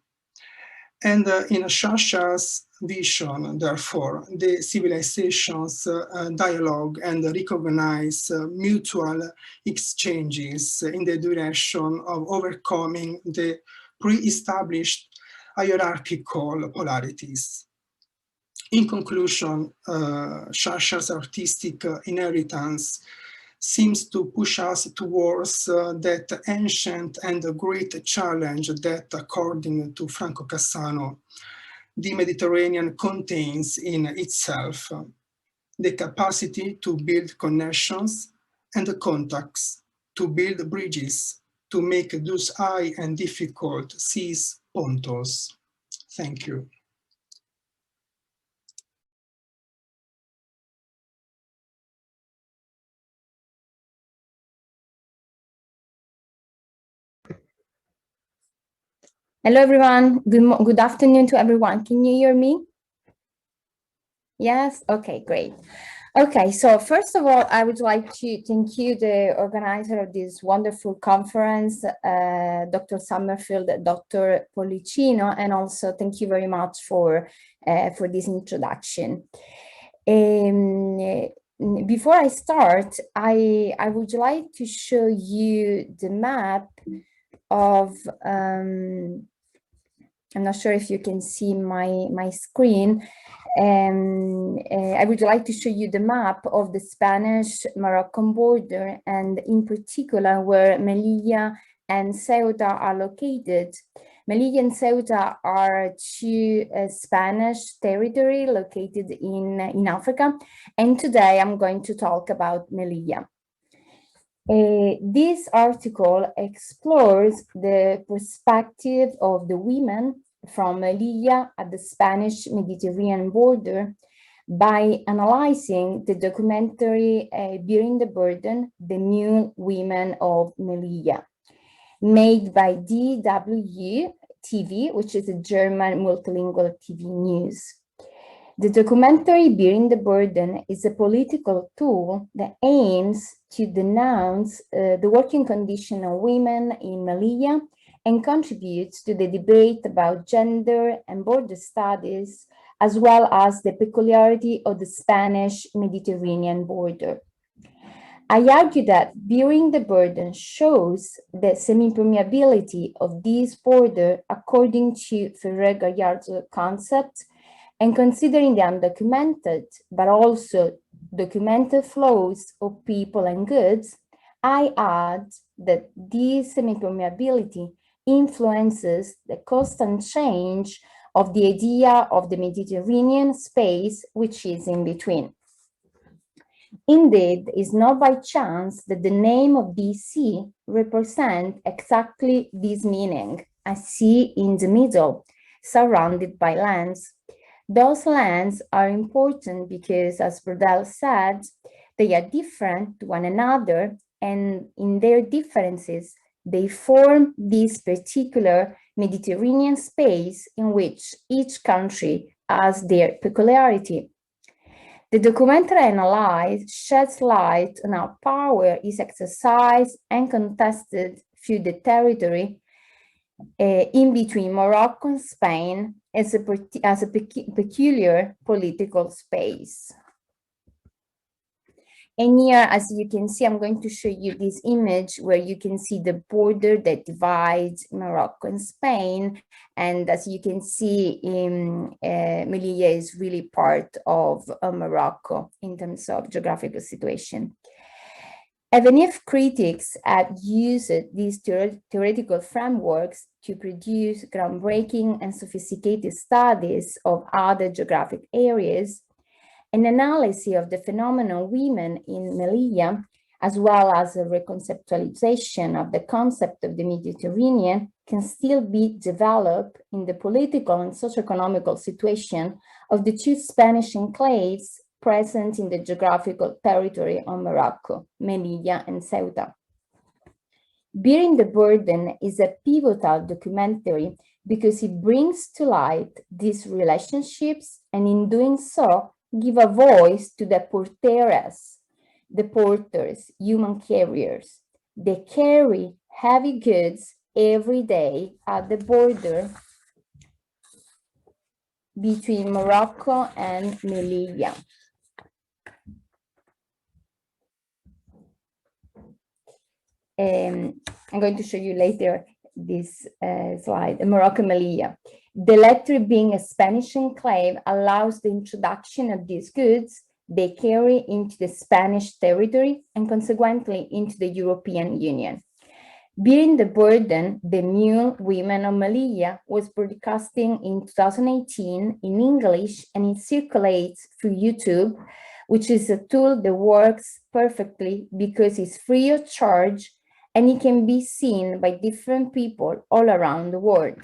And in Sciascia's vision, therefore, the civilizations dialogue and recognize mutual exchanges in the direction of overcoming the pre-established hierarchical polarities. In conclusion, Sciascia's artistic inheritance seems to push us towards that ancient and great challenge that, according to Franco Cassano, the Mediterranean contains in itself: the capacity to build connections and contacts, to build bridges, to make those high and difficult seas pontos. Thank you. Hello, everyone. Good afternoon to everyone. Can you hear me? Yes? Okay, great. Okay, so first of all, I would like to thank you, the organizer of this wonderful conference, Dr. Summerfield, Dr. Pollicino, and also thank you very much for this introduction. Before I start, I would like to show you the map of I'm not sure if you can see my screen. I would like to show you the map of the Spanish-Moroccan border, and in particular where Melilla and Ceuta are located. Melilla and Ceuta are two Spanish territories located in Africa, and today I'm going to talk about Melilla. This article explores the perspective of the women from Melilla at the Spanish-Mediterranean border by analyzing the documentary Bearing the Burden, The New Women of Melilla, made by DW TV, which is a German multilingual TV news. The documentary Bearing the Burden is a political tool that aims to denounce the working condition of women in Melilla and contributes to the debate about gender and border studies, as well as the peculiarity of the Spanish-Mediterranean border. I argue that Bearing the Burden shows the semi-permeability of this border according to Ferrer-Gallard's concept, and considering the undocumented, but also documented flows of people and goods, I add that this semi-permeability influences the constant change of the idea of the Mediterranean space, which is in between. Indeed, it's not by chance that the name of this sea represents exactly this meaning, a sea in the middle, surrounded by lands. Those lands are important because, as Braudel said, they are different to one another, and in their differences, They form this particular Mediterranean space in which each country has their peculiarity. The documentary analysis sheds light on how power is exercised and contested through the territory in between Morocco and Spain as a peculiar political space. And here, as you can see, I'm going to show you this image where you can see the border that divides Morocco and Spain. And as you can see, Melilla is really part of Morocco in terms of geographical situation. Even if critics have used these theoretical frameworks to produce groundbreaking and sophisticated studies of other geographic areas, an analysis of the phenomenon of women in Melilla, as well as a reconceptualization of the concept of the Mediterranean, can still be developed in the political and socio-economical situation of the two Spanish enclaves present in the geographical territory of Morocco, Melilla and Ceuta. Bearing the Burden is a pivotal documentary because it brings to light these relationships, and in doing so, give a voice to the porteras, the porters, human carriers. They carry heavy goods every day at the border between Morocco and Melilla. I'm going to show you later this slide, Morocco Melilla. The latter, being a Spanish enclave, allows the introduction of these goods they carry into the Spanish territory and consequently into the European Union. Bearing the Burden, the Mule Women of Melilla was broadcasting in 2018 in English, and it circulates through YouTube, which is a tool that works perfectly because it's free of charge and it can be seen by different people all around the world.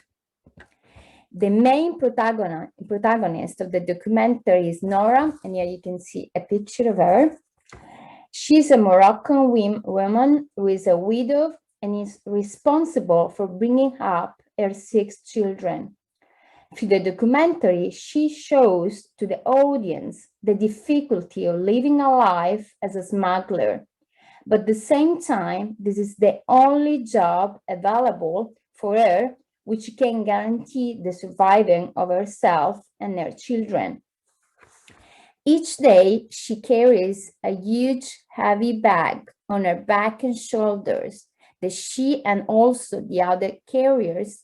The main protagonist of the documentary is Nora, and here you can see a picture of her. She's a Moroccan woman who is a widow and is responsible for bringing up her 6 children. Through the documentary, she shows to the audience the difficulty of living a life as a smuggler. But at the same time, this is the only job available for her, which can guarantee the surviving of herself and her children. Each day, she carries a huge, heavy bag on her back and shoulders that she and also the other carriers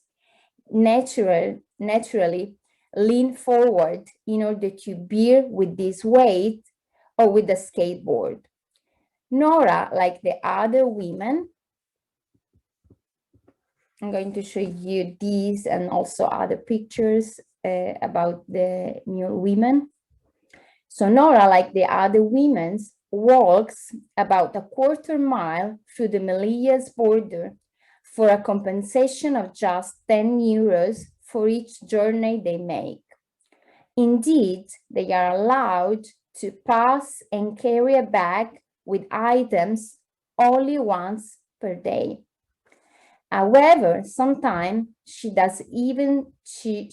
naturally lean forward in order to bear with this weight or with a skateboard. Nora, like the other women, I'm going to show you these and also other pictures about the new women. So Nora, like the other women, walks about a quarter mile through the Melilla's border for a compensation of just 10 euros for each journey they make. Indeed, they are allowed to pass and carry a bag with items only once per day. However, sometimes she does even 2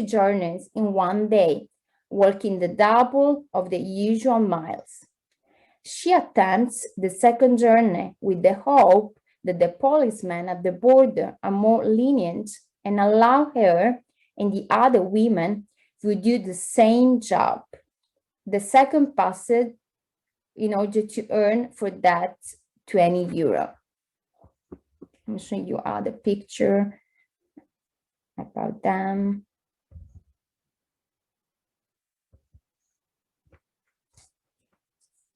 journeys in one day, walking the double of the usual miles. She attempts the second journey with the hope that the policemen at the border are more lenient and allow her and the other women to do the same job. The second passes in order to earn for that 20 euro. I'm showing you other picture about them.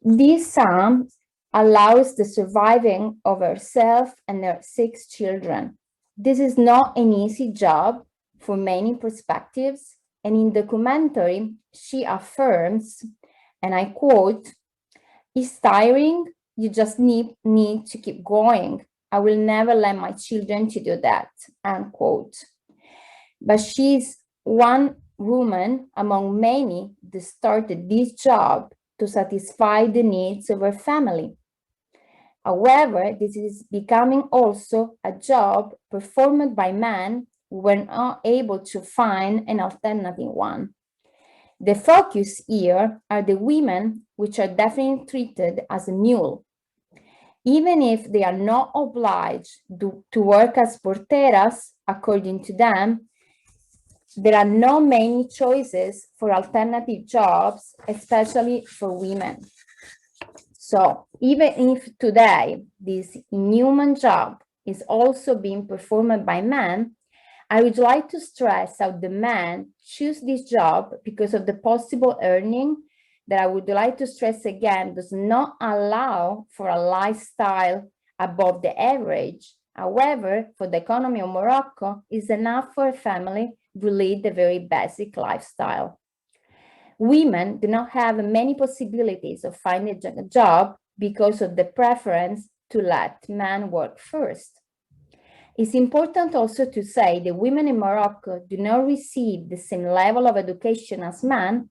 This sum allows the surviving of herself and her 6 children. This is not an easy job for many perspectives, and in the documentary, she affirms, and I quote, "It's tiring, you just need to keep going. I will never let my children to do that," unquote. But she's one woman among many that started this job to satisfy the needs of her family. However, this is becoming also a job performed by men who were not able to find an alternative one. The focus here are the women, which are definitely treated as a mule. Even if they are not obliged to work as porteras, according to them, there are not many choices for alternative jobs, especially for women. So even if today this inhuman job is also being performed by men, I would like to stress how the men choose this job because of the possible earning that I would like to stress again does not allow for a lifestyle above the average. However, for the economy of Morocco, is enough for a family to lead a very basic lifestyle. Women do not have many possibilities of finding a job because of the preference to let men work first. It's important also to say that women in Morocco do not receive the same level of education as men,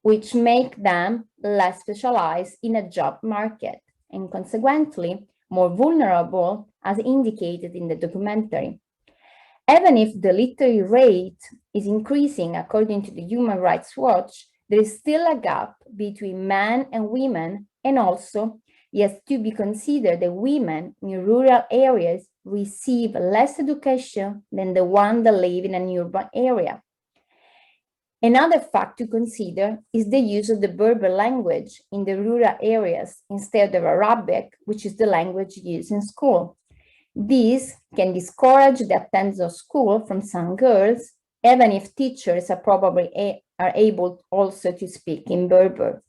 which make them less specialized in a job market and consequently more vulnerable as indicated in the documentary. Even if the literary rate is increasing according to the Human Rights Watch, there is still a gap between men and women, and also it has to be considered that women in rural areas receive less education than the ones that live in an urban area. Another fact to consider is the use of the Berber language in the rural areas instead of Arabic, which is the language used in school. This can discourage the attendance of school from some girls, even if teachers are probably able also to speak in Berber.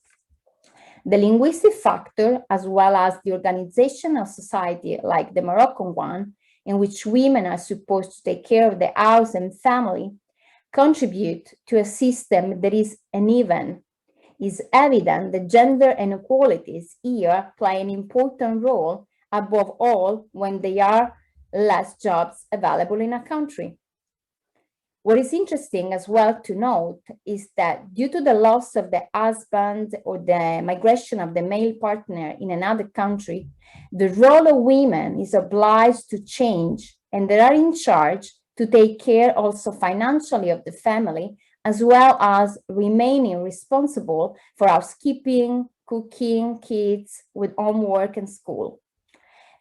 The linguistic factor, as well as the organization of society like the Moroccan one, in which women are supposed to take care of the house and family, contribute to a system that is uneven. It's evident that gender inequalities here play an important role, above all when there are less jobs available in a country. What is interesting as well to note is that due to the loss of the husband or the migration of the male partner in another country, the role of women is obliged to change, and they are in charge to take care also financially of the family, as well as remaining responsible for housekeeping, cooking, kids with homework and school.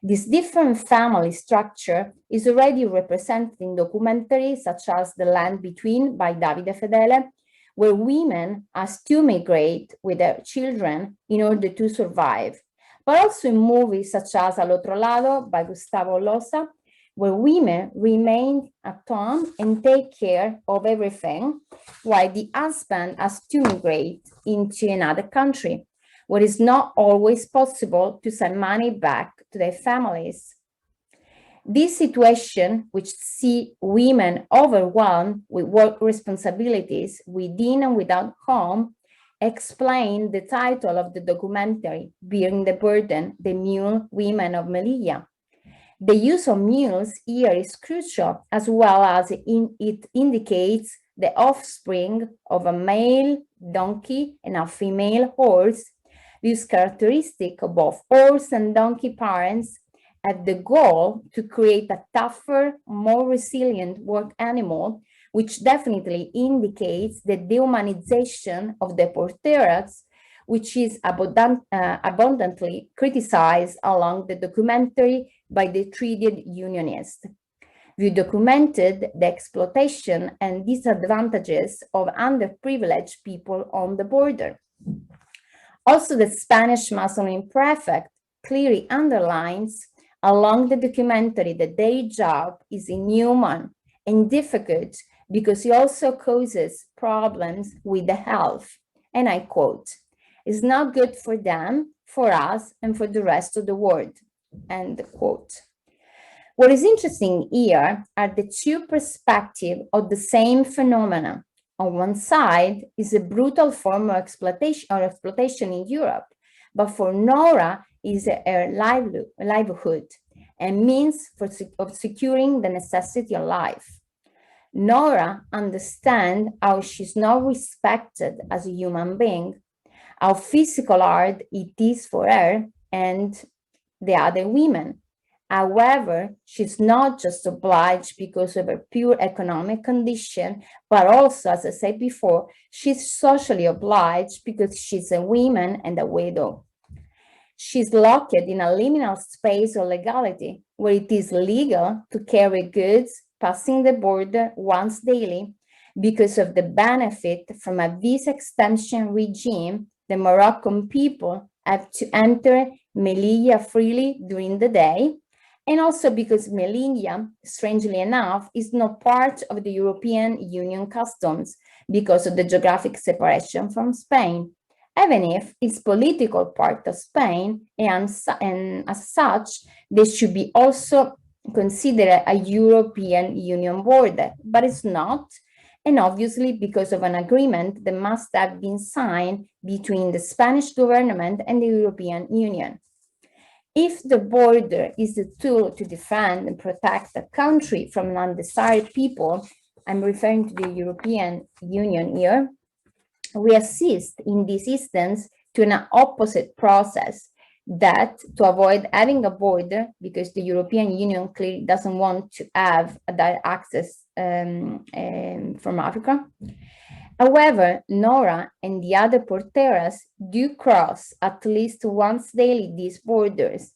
This different family structure is already represented in documentaries such as The Land Between by Davide Fedele, where women have to migrate with their children in order to survive, but also in movies such as All'Otro Lado by Gustavo Losa, where women remain at home and take care of everything, while the husband has to migrate into another country, where it's not always possible to send money back to their families. This situation, which see women overwhelmed with work responsibilities within and without home, explain the title of the documentary, Bearing the Burden, the Mule Women of Melilla. The use of mules here is crucial, as well as it indicates the offspring of a male donkey and a female horse. This characteristic of both horse and donkey parents have the goal to create a tougher, more resilient work animal, which definitely indicates the dehumanization of the porteras, which is abundantly criticized along the documentary by the treated unionists. We documented the exploitation and disadvantages of underprivileged people on the border. Also, the Spanish Muslim prefect clearly underlines along the documentary that their job is inhuman and difficult because it also causes problems with the health. And I quote, "It's not good for them, for us, and for the rest of the world," end quote. What is interesting here are the two perspectives of the same phenomena. On one side is a brutal form of exploitation in Europe, but for Nora is her livelihood and means of securing the necessity of life. Nora understands how she's not respected as a human being, how physical hard it is for her, and the other women. However, she's not just obliged because of her pure economic condition, but also, as I said before, she's socially obliged because she's a woman and a widow. She's locked in a liminal space of legality, where it is legal to carry goods passing the border once daily. Because of the benefit from a visa extension regime, the Moroccan people have to enter Melilla freely during the day, and also because Melilla, strangely enough, is not part of the European Union customs because of the geographic separation from Spain, even if it's political part of Spain, and as such, they should be also considered a European Union border, but it's not, and obviously because of an agreement that must have been signed between the Spanish government and the European Union. If the border is a tool to defend and protect a country from an undesired people, I'm referring to the European Union here, we assist in this instance to an opposite process, that to avoid having a border, because the European Union clearly doesn't want to have a direct access from Africa. However, Nora and the other porteras do cross at least once daily these borders,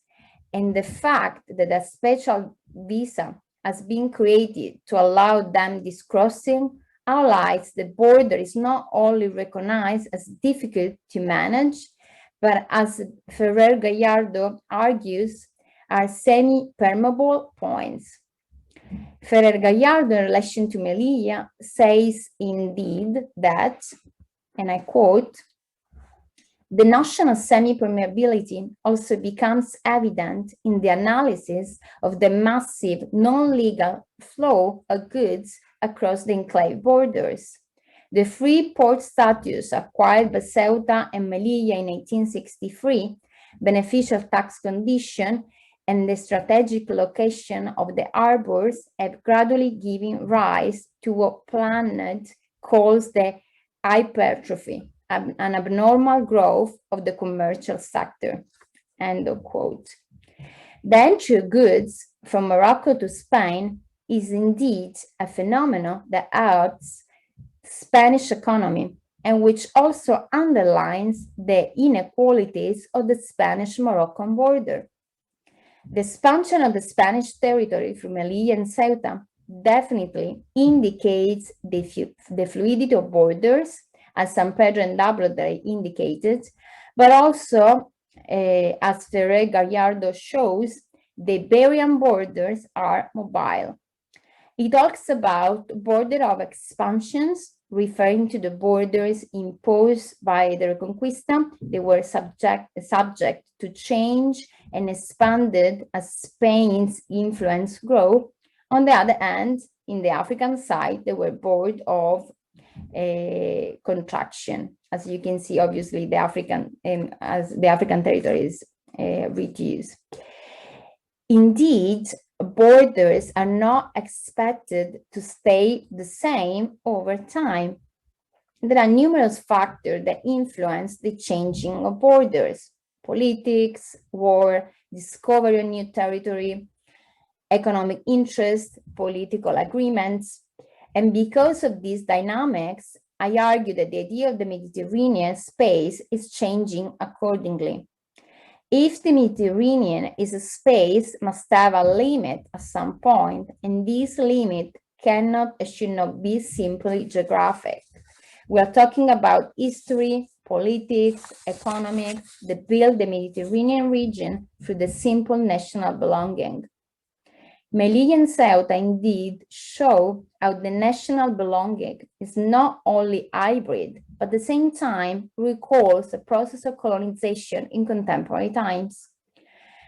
and the fact that a special visa has been created to allow them this crossing highlights the border is not only recognized as difficult to manage, but as Ferrer Gallardo argues, are semi-permeable points. Ferrer Gallardo, in relation to Melilla, says indeed that, and I quote, the notion of semi-permeability also becomes evident in the analysis of the massive non-legal flow of goods across the enclave borders. The free port status acquired by Ceuta and Melilla in 1863, beneficial tax condition, and the strategic location of the harbors have gradually given rise to what Planet calls the hypertrophy, an abnormal growth of the commercial sector, end of quote. The entry of goods from Morocco to Spain is indeed a phenomenon that helps Spanish economy, and which also underlines the inequalities of the Spanish-Moroccan border. The expansion of the Spanish territory from Melilla and Ceuta definitely indicates the fluidity of borders, as San Pedro and Dabrodere indicated, but also, as Ferrer Gallardo shows, the Iberian borders are mobile. He talks about border of expansions, referring to the borders imposed by the Reconquista. They were subject to change and expanded as Spain's influence grew. On the other hand, in the African side, they were born of contraction. As you can see, obviously, the African territories reduced. Indeed, borders are not expected to stay the same over time. There are numerous factors that influence the changing of borders: politics, war, discovery of new territory, economic interest, political agreements. And because of these dynamics, I argue that the idea of the Mediterranean space is changing accordingly. If the Mediterranean is a space, must have a limit at some point, and this limit cannot and should not be simply geographic. We are talking about history, politics, economics that build the Mediterranean region through the simple national belonging. Melilla and Ceuta indeed show how the national belonging is not only hybrid, but at the same time recalls a process of colonization in contemporary times.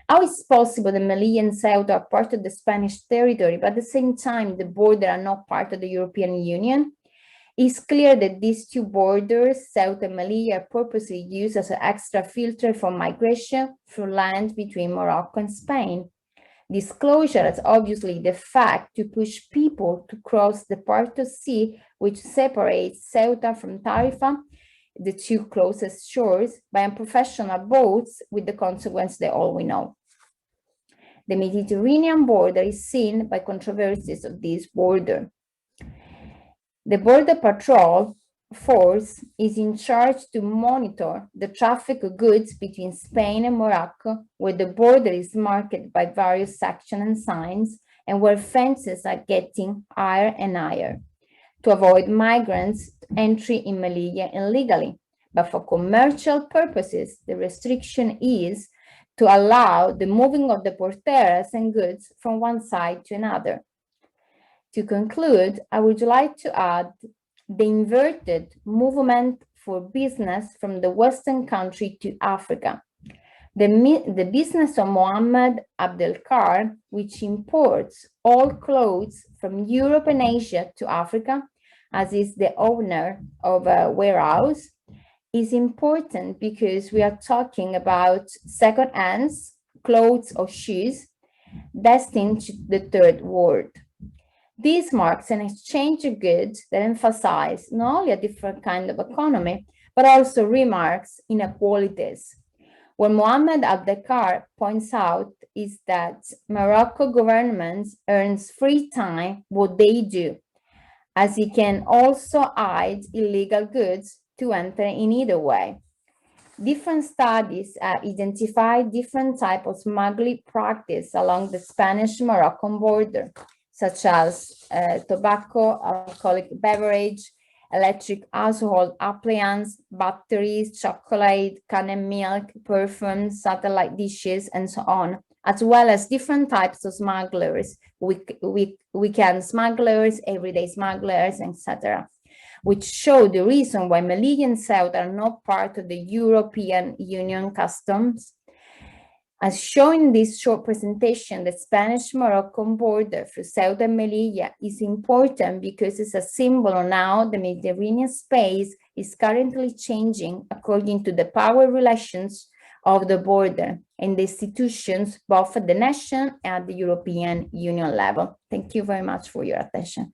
How is it possible that Melilla and Ceuta are part of the Spanish territory, but at the same time the border are not part of the European Union? It's clear that these two borders, Ceuta and Melilla, are purposely used as an extra filter for migration through land between Morocco and Spain. This closure is obviously the fact to push people to cross the part of sea which separates Ceuta from Tarifa, the two closest shores, by unprofessional boats, with the consequence that all we know. The Mediterranean border is seen by controversies of this border. The Border Patrol Force is in charge to monitor the traffic of goods between Spain and Morocco, where the border is marked by various sections and signs, and where fences are getting higher and higher, to avoid migrants' entry in Melilla illegally. But for commercial purposes, the restriction is to allow the moving of the porteras and goods from one side to another. To conclude, I would like to add the inverted movement for business from the Western country to Africa. The business of Mohammed Abdelkar, which imports all clothes from Europe and Asia to Africa, as is the owner of a warehouse, is important because we are talking about second hands, clothes or shoes, destined to the third world. This marks an exchange of goods that emphasize not only a different kind of economy, but also remarks inequalities. What Mohammed Abdelkar points out is that Morocco government earns free time what they do, as it can also hide illegal goods to enter in either way. Different studies have identified different types of smuggling practice along the Spanish-Moroccan border, such as tobacco, alcoholic beverage, electric household appliances, batteries, chocolate, canned milk, perfumes, satellite dishes, and so on, as well as different types of smugglers, weekend smugglers, everyday smugglers, etc., which show the reason why Melilla and Ceuta are not part of the European Union customs. As shown in this short presentation, the Spanish-Moroccan border through Ceuta and Melilla is important because it's a symbol of how the Mediterranean space is currently changing according to the power relations of the border and the institutions both at the national and the European Union level. Thank you very much for your attention.